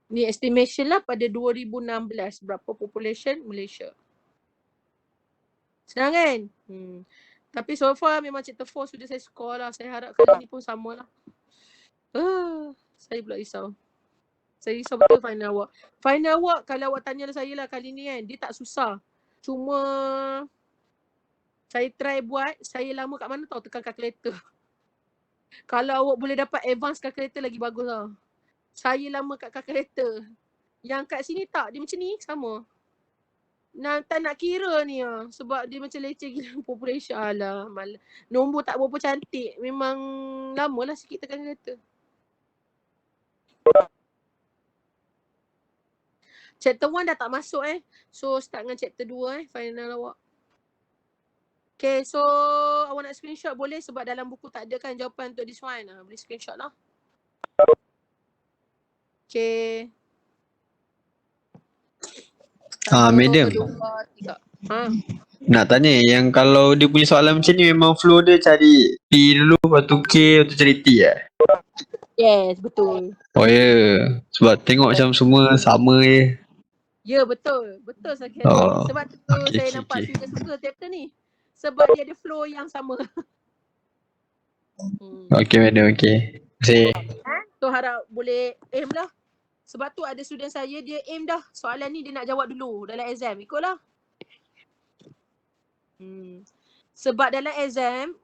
Ni estimation lah pada 2016 berapa population Malaysia. Senang kan? Tapi so far memang chapter 4 sudah saya score lah. Saya harap kali ni pun sama lah. Saya pula risau. Saya risau betul final awak. Final awak kalau awak tanya saya lah kali ni kan, dia tak susah. Cuma saya try buat, saya lama kat mana tahu tekan calculator. Kalau awak boleh dapat advance calculator lagi bagus lah. Saya lama kat calculator. Yang kat sini tak, dia macam ni sama. Tak nak kira ni lah. Sebab dia macam leceh gila population. Alah, nombor tak berapa cantik. Memang lama lah sikit tekan calculator. Chapter 1 dah tak masuk So start dengan chapter 2 final awak. Okay, so awak nak screenshot boleh sebab dalam buku tak ada kan jawapan untuk this one. Boleh screenshot lah. Okay. Madam. Nak tanya yang kalau dia punya soalan macam ni memang flow dia cari P dulu lepas tu K lepas tu cari T Yes, betul. Oh ya. Sebab tengok macam semua sama je. Ya, betul. Betul saya kira. Oh. Sebab tu Okay, saya okay, nampak okay. suka chapter ni. Sebab dia ada flow yang sama. Okay madam, okay. Terima kasih. So harap boleh aim lah. Sebab tu ada student saya dia aim dah. Soalan ni dia nak jawab dulu dalam exam. Ikutlah. Sebab dalam exam,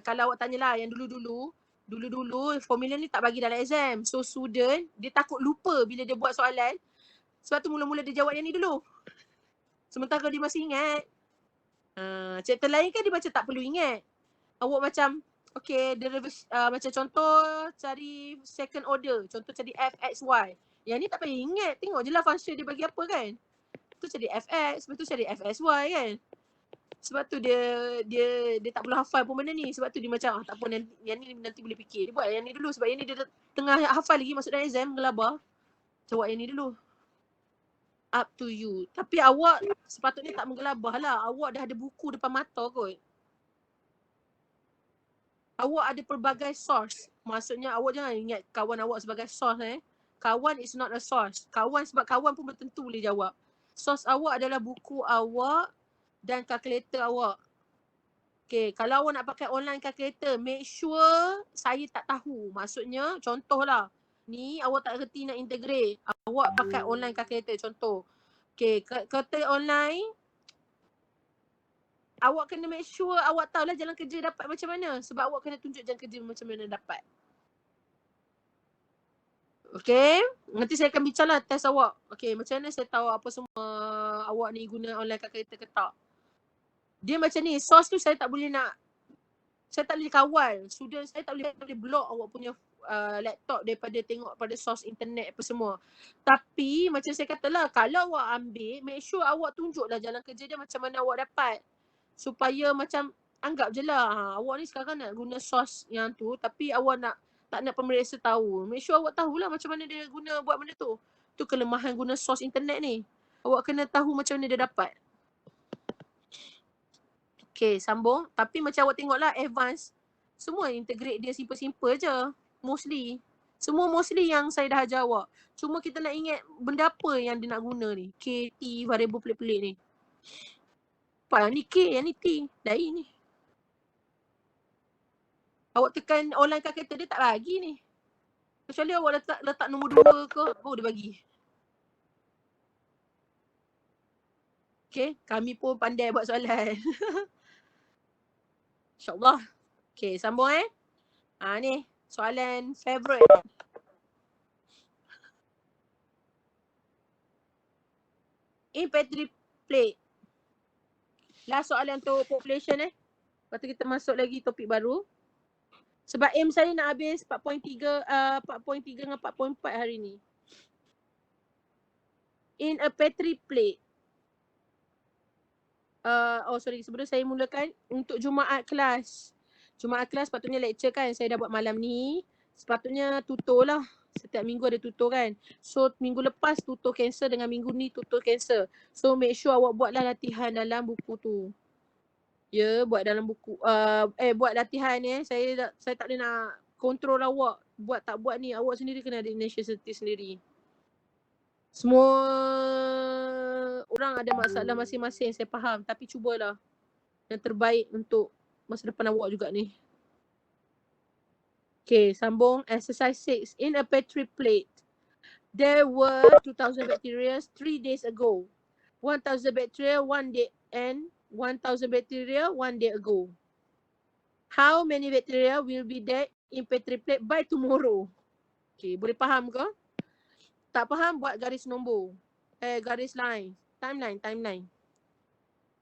kalau awak tanyalah yang dulu-dulu formula ni tak bagi dalam exam. So student dia takut lupa bila dia buat soalan. Sebab tu mula-mula dia jawab yang ni dulu. Sementara dia masih ingat. Chapter lain kan dia macam tak perlu ingat. Awak macam okay, macam contoh cari second order. Contoh cari f, x, y. Yang ni tak payah ingat. Tengok je lah function dia bagi apa kan. Tu cari fx, lepas tu cari fxy kan. Sebab tu dia tak perlu hafal pun benda ni. Sebab tu dia macam tak apa yang ni nanti boleh fikir. Dia buat yang ni dulu sebab yang ni dia tengah hafal lagi masuk dalam exam gelabah. Jawab yang ni dulu. Up to you. Tapi awak sepatutnya tak menggelabah lah. Awak dah ada buku depan mata kot. Awak ada pelbagai source. Maksudnya awak jangan ingat kawan awak sebagai source Kawan is not a source. Kawan sebab kawan pun bertentu boleh jawab. Source awak adalah buku awak dan kalkulator awak. Okay, kalau awak nak pakai online calculator, make sure saya tak tahu. Maksudnya contohlah. Ni awak tak reti nak integrate. Awak pakai online calculator contoh. Okay, kata online. Awak kena make sure awak tahulah jalan kerja dapat macam mana. Sebab awak kena tunjuk jalan kerja macam mana dapat. Okay, nanti saya akan bincanglah test awak. Okay, macam mana saya tahu apa semua awak ni guna online calculator ke tak. Dia macam ni, source tu saya tak boleh kawal. Student saya tak boleh block awak punya laptop daripada tengok pada source internet apa semua. Tapi macam saya katalah, kalau awak ambil, make sure awak tunjuklah jalan kerja dia macam mana awak dapat. Supaya macam anggap je lah awak ni sekarang nak guna source yang tu tapi awak tak nak pemeriksa tahu. Make sure awak tahulah macam mana dia guna buat benda tu. Tu kelemahan guna source internet ni. Awak kena tahu macam mana dia dapat. Okay, sambung. Tapi macam awak tengoklah advance. Semua integrate dia simple-simple je. Mostly. Semua mostly yang saya dah ajar awak. Cuma kita nak ingat benda apa yang dia nak guna ni. K, T, variable pelik-pelik ni. Apa yang ni K, yang ni T. Lain ni. Awak tekan online calculator dia tak bagi ni. Kecuali awak letak nombor 2 ke, baru dia bagi. Okay, kami pun pandai buat soalan. InsyaAllah. Okay, sambung ni, soalan favourite. Infantry plate. Last soalan untuk population Lepas tu kita masuk lagi topik baru. Sebab aim saya nak habis 4.3 dengan 4.4 hari ni. In a petri plate. Sebelum saya mulakan untuk Jumaat kelas. Jumaat kelas sepatutnya lecture kan. Saya dah buat malam ni. Sepatutnya tutor lah. Setiap minggu ada tutor kan. So minggu lepas tutor cancel dengan minggu ni tutor cancel. So make sure awak buatlah latihan dalam buku tu. Ya, buat dalam buku. Buat latihan ni. Saya tak boleh nak kontrol awak. Buat tak buat ni. Awak sendiri kena ada initiative sendiri. Semua orang ada masalah masing-masing, saya faham. Tapi cubalah yang terbaik untuk masa depan awak juga ni. Okay, sambung. Exercise 6. In a petri plate, there were 2,000 bacteria 3 days ago. 1,000 bacteria 1 day and 1,000 bacteria 1 day ago. How many bacteria will be there in petri plate by tomorrow? Okay, boleh faham ke? Tak faham, buat garis nombor. Garis line. Timeline.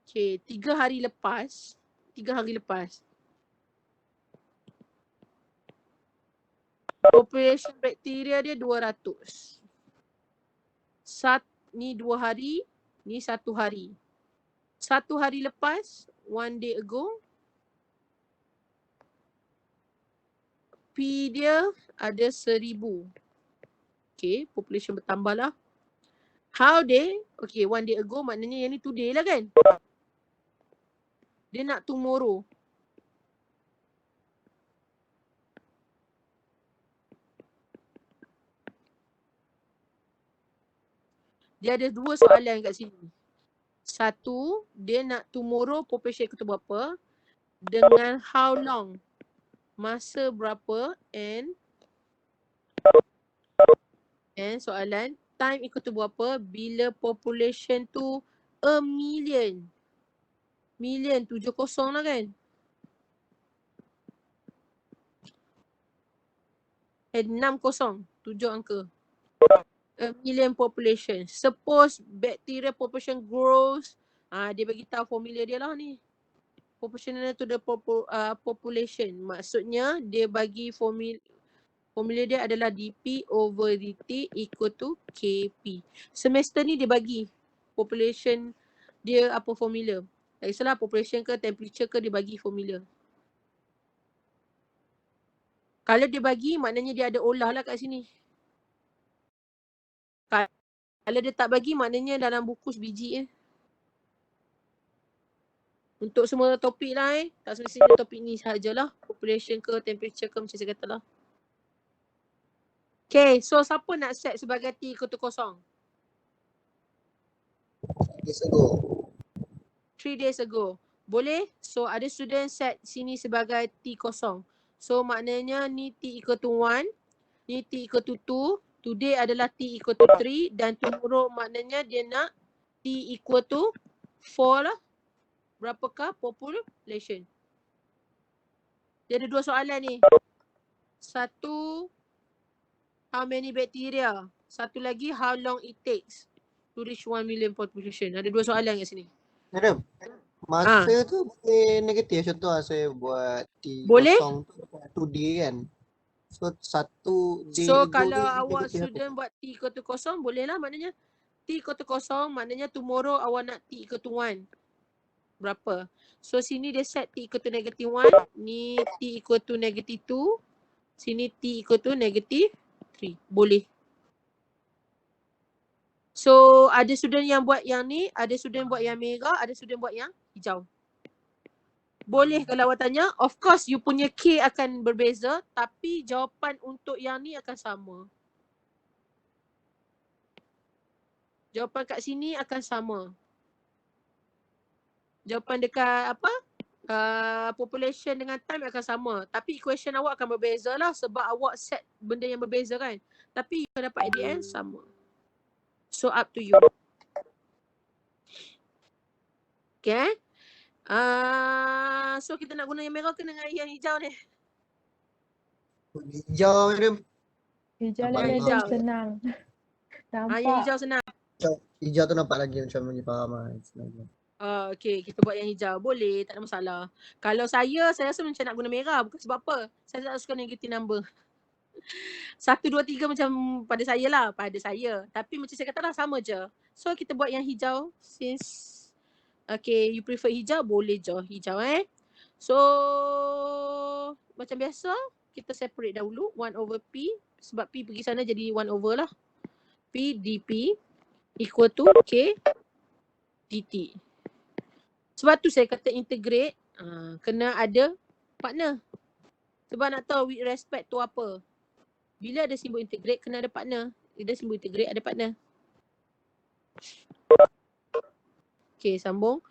Okay, 3 hari lepas. Population bakteria dia 200. Ni 2 hari, ni 1 hari. 1 hari lepas, 1 day ago. P dia ada 1,000. Okay, population bertambah lah. How day? Okay, 1 day ago maknanya yang ni today lah kan? Dia nak tomorrow. Dia ada 2 soalan kat sini. 1, dia nak tomorrow population ikut berapa dengan how long, masa berapa, and soalan time ikut berapa bila population tu 1 million. 70 lah kan? 60, 7 angka. 1 million population. Suppose bacteria population grows. Dia bagi tahu formula dia lah ni. Proportional to the population. Maksudnya dia bagi formula dia adalah dP over dt equal to kp. Semester ni dia bagi population dia apa formula. Tak kisahlah population ke temperature ke, dia bagi formula. Kalau dia bagi maknanya dia ada olah lah kat sini. Kalau dia tak bagi maknanya dalam buku sebiji Untuk semua topik lah tak semestinya topik ni sahajalah. Population ke temperature ke macam saya kata lah. Okay, so siapa nak set sebagai T equal to 0? 3 days ago. Boleh? So ada student set sini sebagai T 0. So maknanya ni T equal to 1. Ni T equal to 2. Today adalah T equal to 3. Dan tomorrow maknanya dia nak T equal to 4 lah. Berapakah population? Dia ada 2 soalan ni. 1, how many bacteria? 1 lagi, how long it takes to reach 1 million population. Ada 2 soalan kat sini. Madam, masa tu boleh negatif. Contoh lah saya buat T boleh? kosong tu 2 day kan. So 1 day. So kalau awak student buat T equal to 0, boleh lah maknanya. T equal to 0 maknanya tomorrow awak nak T equal to 1. Berapa? So sini dia set T equal to negative 1. Ni T equal to negative 2. Sini T equal to negative 3. Boleh. So ada student yang buat yang ni, ada student buat yang merah, ada student buat yang hijau. Boleh kalau awak tanya. Of course, you punya K akan berbeza. Tapi jawapan untuk yang ni akan sama. Jawapan kat sini akan sama. Jawapan dekat apa? Population dengan time akan sama. Tapi equation awak akan berbeza lah sebab awak set benda yang berbeza kan. Tapi you akan dapat at the end sama. So up to you. Okay. So kita nak guna yang merah ke dengan yang hijau ni? Hijau ni. Hijau Nampak lagi hijau. senang. Yang Nampak. hijau senang. Hijau tu nampak lagi macam lagi faham lah. Senang. Okay, kita buat yang hijau. Boleh, tak ada masalah. Kalau saya rasa macam nak guna merah. Bukan sebab apa. Saya tak suka negative number. 1, 2, 3 macam pada saya lah. Pada saya. Tapi macam saya kata lah sama je. So kita buat yang hijau. Since okay, you prefer hijau, boleh je hijau So macam biasa, kita separate dahulu 1 over P. Sebab P pergi sana jadi 1 over lah. P dP equal to K dt. Sebab tu saya kata integrate, kena ada partner. Sebab nak tahu with respect to apa. Bila ada simbol integrate, kena ada partner. Bila simbol integrate, ada partner. Okay, sambung.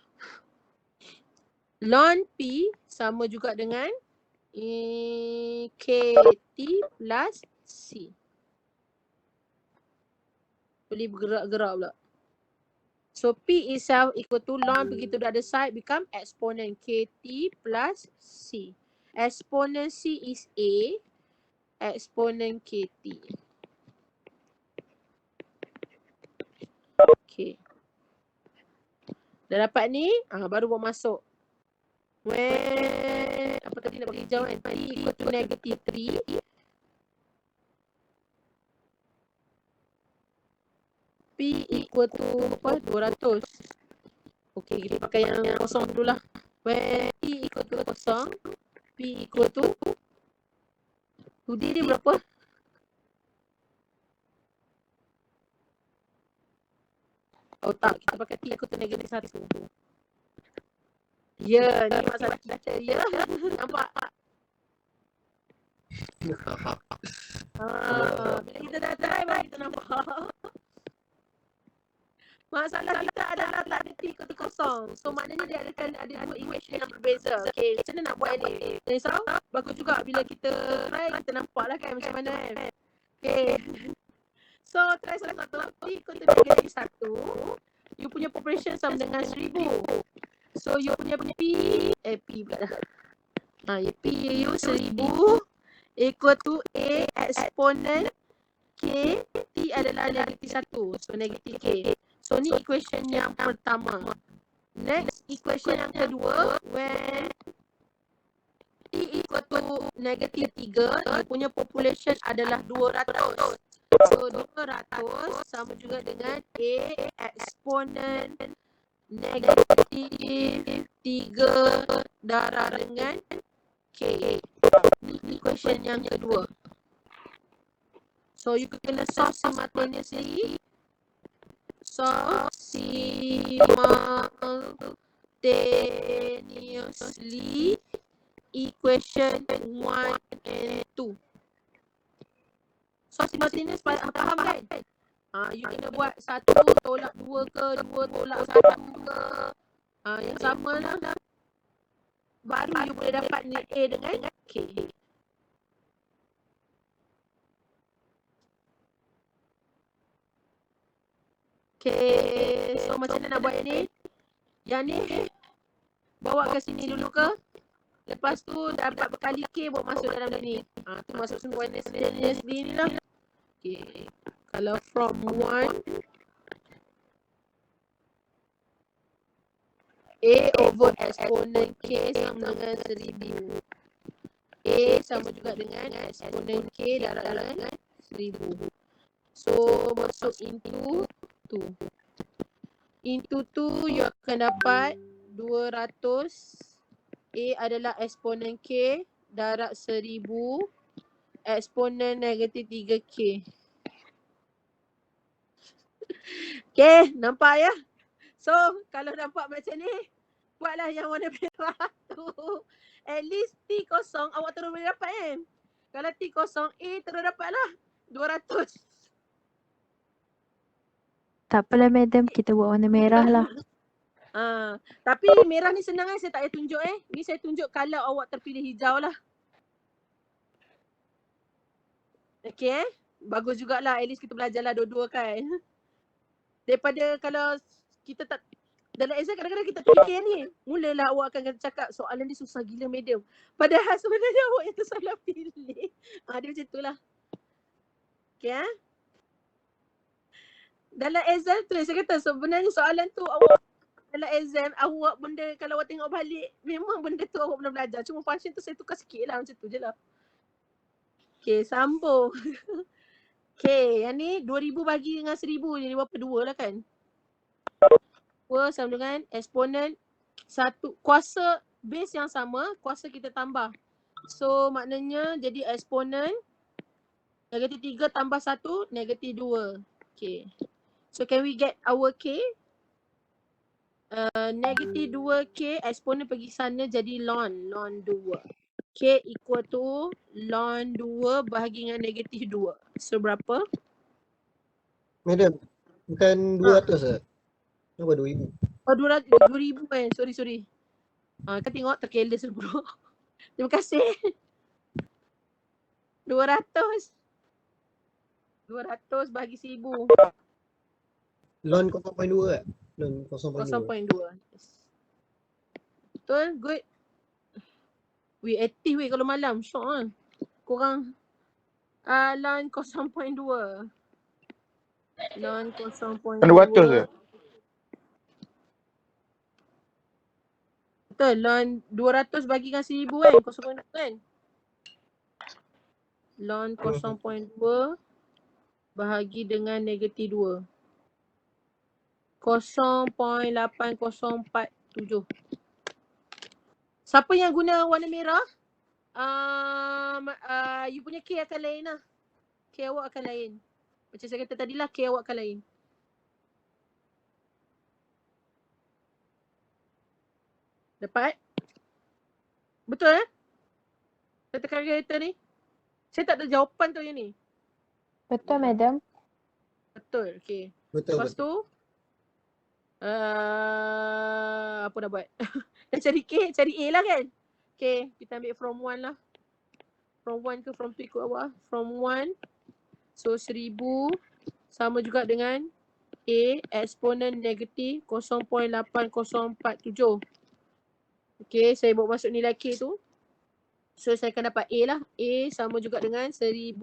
Ln P sama juga dengan KT plus C. Boleh bergerak-gerak pula. So P itself equal to ln begitu the other side become exponent KT plus C. Exponent C is A. Exponent KT. Okay. Dah dapat ni, baru buat masuk. When, apa tadi nak bagi hijau kan? T equal to negative 3. P equal to apa? 200. Okay, kita pakai yang kosong dulu lah. When T equal to kosong, P equal to 2D dia berapa? Oh tak, kita pakai T equal to negative 1. Ya, ni masalah kita. Ya, nampak? Bila kita dah try baru kita nampak. Masalah kita adalah tak ada T equal to kosong. So maknanya dia ada dua equation yang berbeza. Okay, macam mana nak buat ni? So, bagus juga bila kita try, kita nampak lah kan macam mana kan. Okay. So, try satu-satu. T equal to negative 1. You punya population sama dengan 1000. So, you punya P pula dah. P you 1000 equal to A exponent K. T adalah negative 1. So, negative K. So, ni equation yang pertama. Next, equation yang kedua. When T equal to negative 3, you punya population adalah 200. So, 200 sama juga dengan A exponent negative 3 darah dengan K. Ini equation yang kedua. So, you kena solve simultaneously. Solve simultaneously equation 1 and 2. So, simultaneous faham kan? You kena buat 1 tolak 2 ke, 2 tolak 1 ke. Yang sama lah. Baru you boleh dapat ni A dengan K. Okay, so macam mana nak buat yang ni? Yang ni, bawa ke sini dulu ke? Lepas tu dapat berkali K bawa masuk dalam ni. Tu masuk semua ni lah. Okay, kalau from 1 A over exponent K sama dengan 1000. A sama juga dengan exponent K darab dengan 1000. So masuk into 2. Into 2 you akan dapat 200. A adalah exponent K darab 1000 exponent negatif 3K. Okay, nampak ya? So, kalau nampak macam ni, Buatlah yang warna merah tu. At least T kosong awak terus boleh dapat kan. Kalau T kosong A terus dapat lah 200. Tak apalah madam, kita buat warna merah lah. Tapi merah ni senang saya tak payah tunjuk Ni saya tunjuk kalau awak terpilih hijau lah. Okay bagus jugalah, at least kita belajar lah dua-dua kan. Daripada kalau kita tak, dalam exam kadang-kadang kita fikir ni, mulalah awak akan cakap soalan ni susah gila medium. Padahal sebenarnya awak yang tersalah pilih. Dia macam tu lah. Okay dalam exam tu saya kata sebenarnya soalan tu awak dalam exam awak benda kalau awak tengok balik memang benda tu awak pernah belajar. Cuma function tu saya tukar sikit lah macam tu je lah. Okay sambung. Okay yang ni 2000 bagi dengan 1000 jadi berapa? 2 lah kan? 2 sama dengan eksponen satu kuasa base yang sama, kuasa kita tambah. So maknanya jadi eksponen negatif 3 tambah 1 negatif 2. Okay. So can we get our K? Negatif 2K eksponen pergi sana jadi ln 2. K equal to ln 2 bahagi dengan negatif 2. So berapa? Madam, bukan 200 lah. Kenapa 2000? Oh 2000 kan. Sorry. Kau tengok terkeles bro. Terima kasih. 200 bahagi 1000. Lon 0.2 kan? Lon 0.2. 0.2. Betul? Good. We aktif kalau malam. Syok lah. Korang ln 0.2. Ln 0.2. 200 je. Betul. Ln 200 bagi dengan 1000 kan? 0.2 kan? Ln 0.2 bahagi dengan negatif 2. 0.8047. Siapa yang guna warna merah? You punya K akan lain lah. K awak akan lain. Macam saya kata tadi lah, K awak akan lain. Dapat? Betul Saya tekan kereta ni. Saya tak ada jawapan tu yang ni. Betul madam. Betul, okay. Betul. Lepas tu, apa dah buat? Dah cari K, cari A lah kan? Okay, kita ambil from 1 lah. From 1 ke from 2 ikut awak. From 1, so 1000 sama juga dengan A eksponen negatif 0.8047. Okay, saya bawa masuk nilai K tu. So saya akan dapat A lah. A sama juga dengan 1000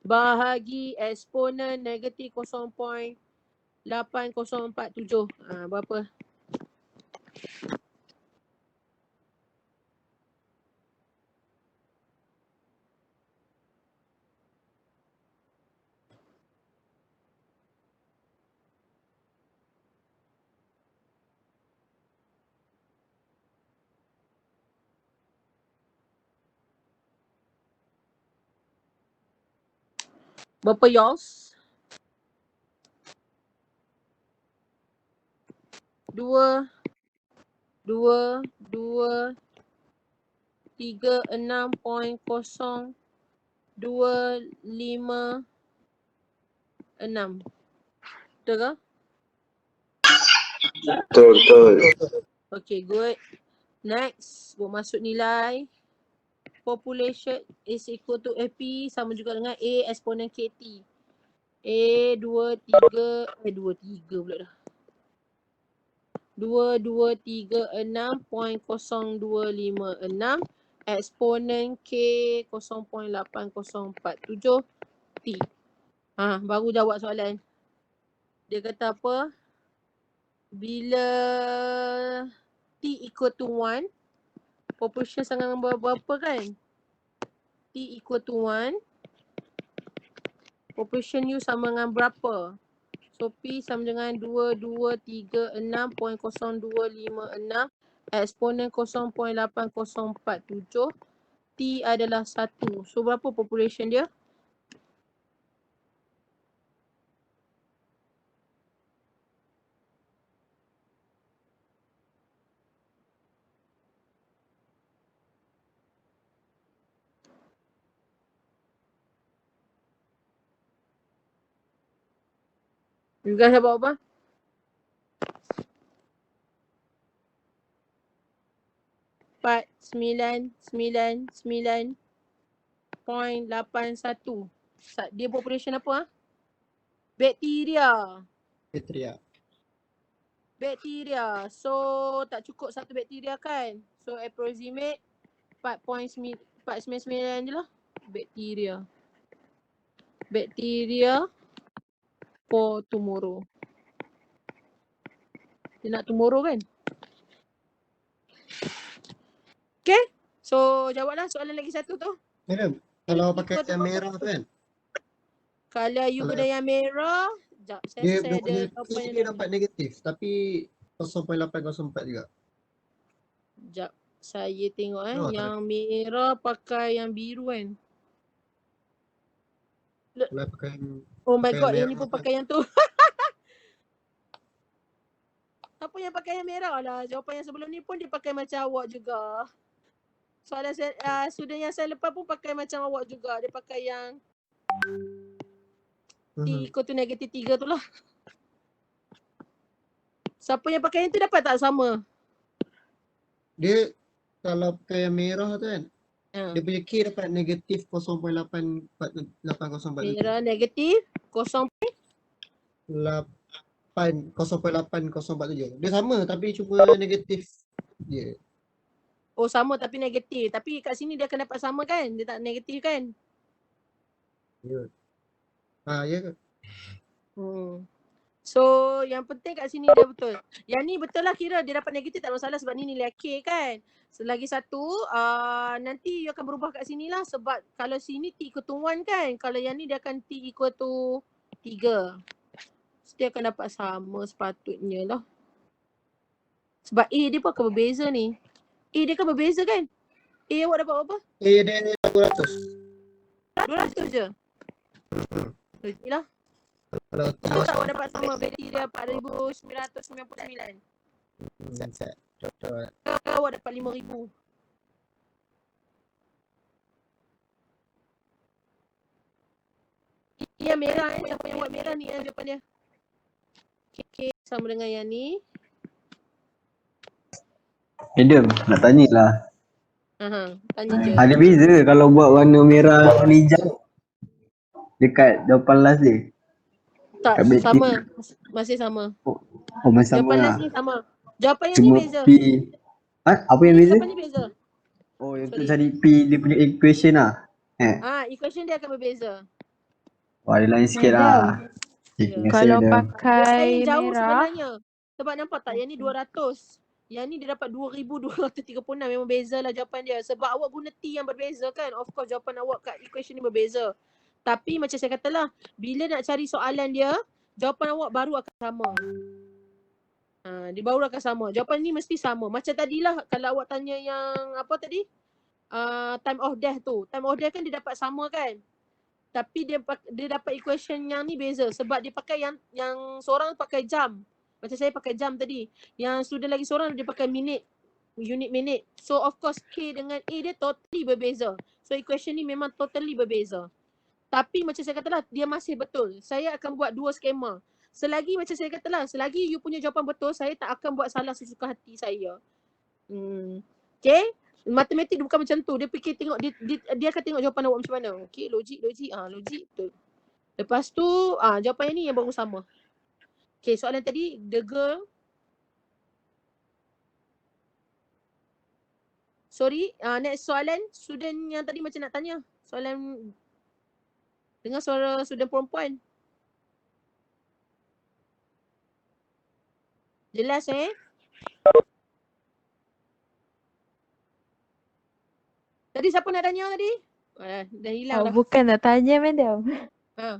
bahagi eksponen negatif 0.8047. Berapa? Berapa yours? 2 3 6.025 6. Betul ke? Betul. Okay, good. Next, buat masuk nilai. Population is equal to AP sama juga dengan A eksponen KT. A 23 pula dah. 2236.0256 eksponen K 0.8047 T. Baru jawab soalan. Dia kata apa? Bila T equal to 1, population sama dengan berapa kan? T equal to 1, population U sama dengan berapa? So P sama dengan 2236.0256 eksponen 0.8047. T adalah 1. So berapa population dia? You guys dapat apa? Empat, 999.81. Dia population apa? Bakteria. Bakteria. So tak cukup satu bakteria kan? So approximate 4.99 je lah. Bakteria. Bakteria for tomorrow. Dia nak tomorrow kan? Okay. So jawablah soalan lagi satu tu. Madam, kalau pakai yang merah tu kan, Kalau you Kalau- guna yang merah, sekejap saya dia share punya jawapan dia dapat negatif tapi 0.804 juga. Sekejap saya tengok Oh, tak yang merah pakai yang biru kan. Kalau pakai Oh my Pakai god, yang yang ni merah pun kan? pakai yang tu. Apa yang pakai yang merah lah. Jawapan yang sebelum ni pun dia pakai macam awak juga. Soalan student yang saya lepas pun pakai macam awak juga. Dia pakai yang T equal to negatif 3 tu lah. Siapa yang pakai yang tu dapat tak sama? dia kalau pakai yang merah tu kan, Ha. dia punya K dapat negatif 0.804. Merah negatif 0.8047. Dia sama tapi cuma negatif dia. Oh sama tapi negatif. Tapi kat sini dia akan dapat sama kan? Dia tak negatif kan? Ya ke? So yang penting kat sini dia betul. Yang ni betul lah kira dia dapat negatif tak masalah sebab ni nilai K kan. Selagi satu nanti you akan berubah kat sini lah sebab kalau sini T equal to 1 kan. Kalau yang ni dia akan T equal to 3. So dia akan dapat sama sepatutnya lah. Sebab A dia pun akan berbeza ni. A dia akan berbeza kan? A awak dapat berapa? Dia 200. 200 je? Logik lah. Kalau Tahu tak awak dapat sama bakteria 4,999. set. Betul. Kalau awak dapat 5,000. Yang merah siapa yang buat merah ni jawapan dia. Okay, sama dengan yang ni. Madam, nak tanya lah. Tanya je. Ada beza kalau buat warna merah warna hijau? Dekat jawapan last dia. Tak, kat bakteria. sama. Masih sama. Oh, masih sama Jawapan lah. last ni sama. Jawapan yang ni Cuma beza. P. Apa yang beza? Jawapan ni beza. Oh, yang tu Sorry. cari P dia punya equation lah. Equation dia akan berbeza. Wah, dia lain sikit lah. Ya. Kalau Yang pakai jauh merah, sebenarnya. Sebab nampak tak yang ni 200. Yang ni dia dapat 2,236. Memang beza lah jawapan dia. Sebab awak guna T yang berbeza kan. Of course jawapan awak kat equation ni berbeza. Tapi macam saya katalah, bila nak cari soalan dia, jawapan awak baru akan sama. Dia baru akan sama. Jawapan ni mesti sama. Macam tadilah kalau awak tanya yang apa tadi? Time of death tu. Time of death kan dia dapat sama kan? Tapi dia dapat equation yang ni beza sebab dia pakai yang seorang pakai jam. Macam saya pakai jam tadi. Yang student lagi seorang dia pakai minit. Unit minit. So of course K dengan A dia totally berbeza. So equation ni memang totally berbeza. Tapi macam saya katalah dia masih betul. Saya akan buat dua skema. Selagi macam saya katalah, selagi you punya jawapan betul, saya tak akan buat salah sesuka hati saya. Okay? Matematik dia bukan macam tu. Dia fikir tengok dia akan tengok jawapan awak macam mana. Okey, logik. Logik betul. Lepas tu jawapan yang ni yang baru sama. Okey, soalan tadi the girl. Sorry, next soalan student yang tadi macam nak tanya. Soalan dengar suara student perempuan. Jelas Tadi siapa nak tanya tadi? Dah hilang dah. bukan nak tanya madam. Ha.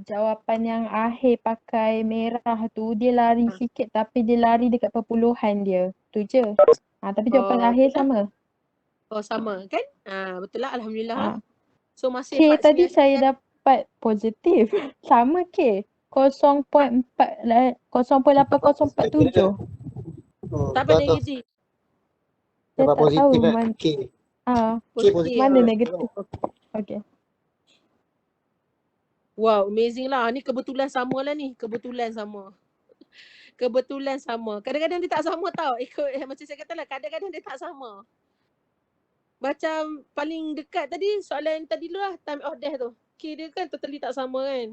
Jawapan yang akhir pakai merah tu dia lari sikit tapi dia lari dekat perpuluhan dia. Tu je. Tapi jawapan akhir betul sama. Oh sama kan? Betul lah, alhamdulillah lah. Ah. So masih K 499. tadi saya dapat positif. Sama K. 0.8047. Tak apa negatif. Saya Dapat tak tahu positif mana. K. Ah, K positif. mana negatif. Okey. Wow, amazing lah. Ni kebetulan sama lah ni. Kebetulan sama. Kadang-kadang dia tak sama tau. Ikut macam saya kata lah, kadang-kadang dia tak sama. Macam paling dekat tadi, soalan tadi dulu lah, time of death tu. K dia kan totally tak sama kan.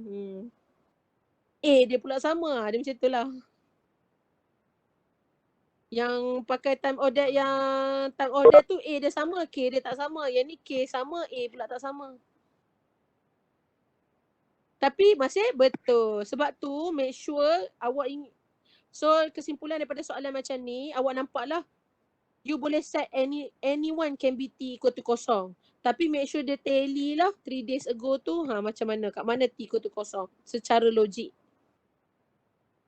A dia pula sama. Dia macam tu lah. Yang pakai time of death tu A dia sama, K dia tak sama. Yang ni K sama, A pula tak sama. Tapi masih betul. Sebab tu make sure awak so kesimpulan daripada soalan macam ni, awak nampak lah. You boleh set anyone can be T equal to kosong. Tapi make sure dia tally lah 3 days ago tu macam mana, kat mana T equal to kosong. Secara logik.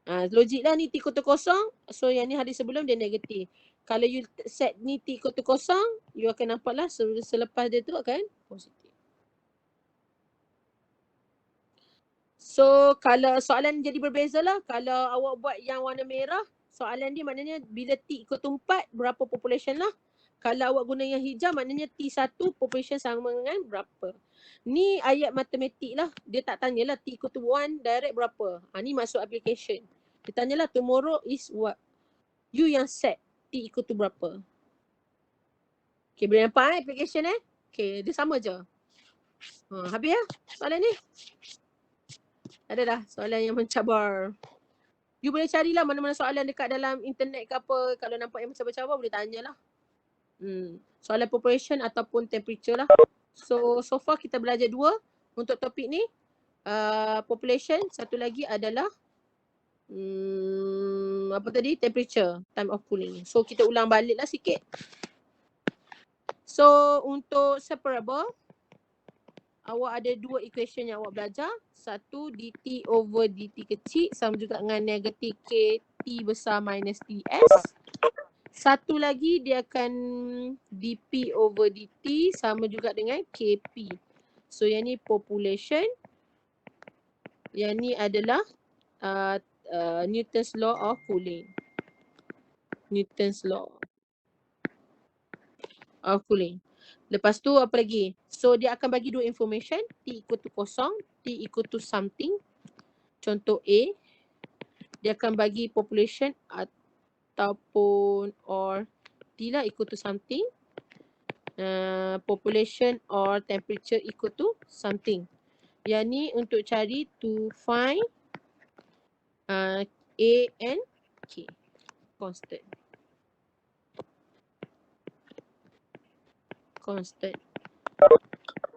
Logik lah ni T equal to kosong. So yang ni hari sebelum dia negatif. Kalau you set ni T equal to kosong, you akan nampak lah selepas dia tu akan positif. So kalau soalan jadi berbeza lah. Kalau awak buat yang warna merah, soalan dia maknanya bila T equal to 4, berapa population lah. Kalau awak guna yang hijau, maknanya T1 population sama dengan berapa. Ni ayat matematik lah. Dia tak tanyalah T equal to 1 direct berapa. Ni masuk application. Dia tanyalah tomorrow is what. You yang set T equal to berapa. Okay, boleh nampak application Okay, dia sama je. Habis lah soalan ni. Ada dah soalan yang mencabar. You boleh carilah mana-mana soalan dekat dalam internet ke apa. Kalau nampak yang mencabar-cabar boleh tanyalah. Soalan population ataupun temperature lah. So far kita belajar 2 untuk topik ni. Population, satu lagi adalah apa tadi? Temperature, time of cooling. So kita ulang balik lah sikit. So untuk separable, awak ada 2 equation yang awak belajar. Satu dt over dt kecil sama juga dengan negatif k t besar minus ts. Satu lagi dia akan dp over dt sama juga dengan kp. So yang ni population. Yang ni adalah Newton's law of cooling. Newton's law of cooling. Lepas tu apa lagi? So dia akan bagi 2 information. T equal to kosong, T equal to something. Contoh A. Dia akan bagi population ataupun or T lah equal to something. Population or temperature equal to something. Yang ni untuk cari to find A and K. Constant.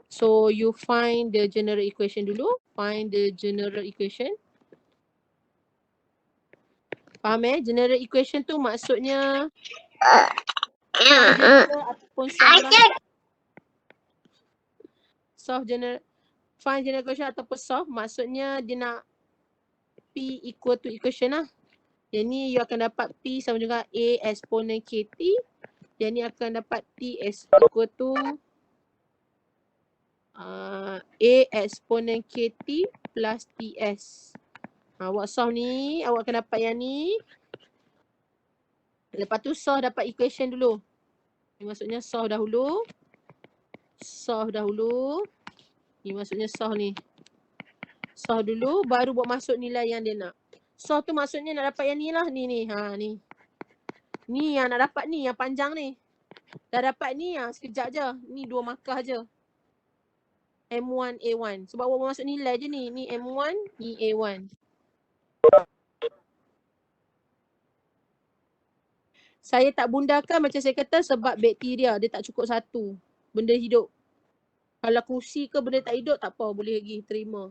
So you find the general equation dulu. Find the general equation. Faham General equation tu maksudnya ataupun find general equation ataupun solve, maksudnya dia nak P equal to equation lah. Yang ni you akan dapat P sama juga A exponent KT. Yang ni akan dapat T equal to A exponent KT plus TS. Awak solve ni, awak akan dapat yang ni. Lepas tu solve dapat equation dulu. Maksudnya solve dahulu. Ni maksudnya solve ni. Solve dulu baru buat masuk nilai yang dia nak. Solve tu maksudnya nak dapat yang ni lah. Ni. Ni. Ni yang nak dapat ni, yang panjang ni. Dah dapat ni sekejap je. Ni 2 markah je. M1, A1. Sebab awak masuk nilai je ni. Ni M1, ni A1. Saya tak bundakan macam saya kata sebab bakteria. Dia tak cukup satu. Benda hidup. Kalau kursi ke benda tak hidup tak apa. Boleh lagi terima.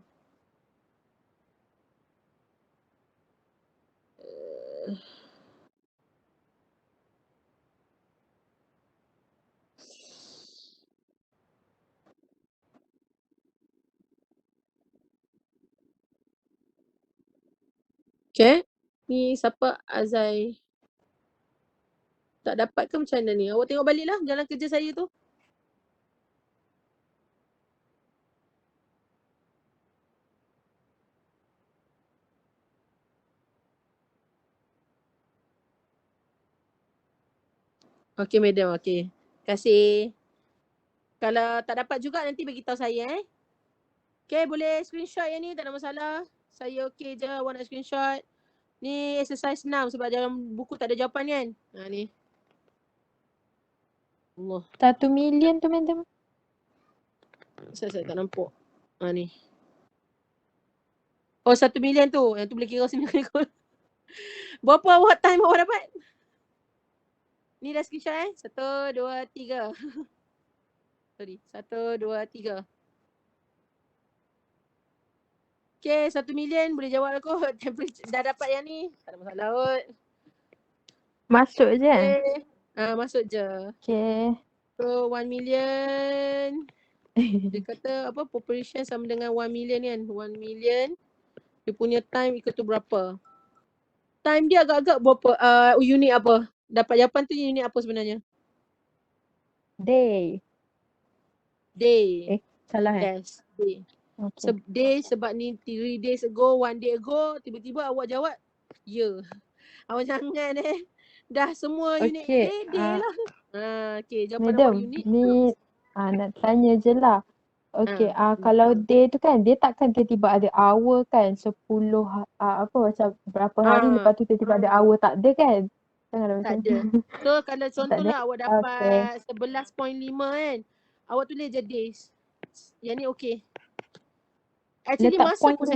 Okay. Ni siapa? Azai. Tak dapat ke macam mana ni? Awak tengok balik lah jalan kerja saya tu. Okay madam, okay. Terima kasih. Kalau tak dapat juga nanti bagi tahu saya Okay, boleh screenshot yang ni, tak ada masalah. Saya okay je, awak nak screenshot. Ni exercise 6 sebab dalam buku tak ada jawapan kan. Ha ni. Allah, 1 million tu madam. saya tak nampak. Ha ni. Oh 1 million tu, yang tu boleh kira 9 kali gol. Berapa awak time awak dapat? Ni dah screenshot 1, 2, 3. Sorry, 1, 2, 3. Okay, 1 million boleh jawab lah kot. Dah dapat yang ni. Tak ada masalah kot. Masuk je. Okay. Masuk je. Okay. So 1 million. Dia kata apa, population sama dengan 1 million kan. 1 million. Dia punya time ikut tu berapa. Time dia agak-agak berapa, unit apa. Dapat jawapan tu unit apa sebenarnya? Day. Day. Salah Yes, day. Okay. Day sebab ni 3 days ago, 1 day ago, tiba-tiba awak jawab ya. Awak jangan dah semua unit Okay, day lah. Okay, jawapan madam, awak unit. ni nak tanya je lah. Okay, kalau day tu kan, dia takkan tiba-tiba ada hour kan, 10 apa macam berapa hari lepas tu tiba-tiba ada hour, tak ada kan? Jangan Tak macam ada. So kalau tak ada? contohlah awak dapat 11.5 kan, awak tulis je days. Yang ni okay. Actually Letak masuk point pun tu. saya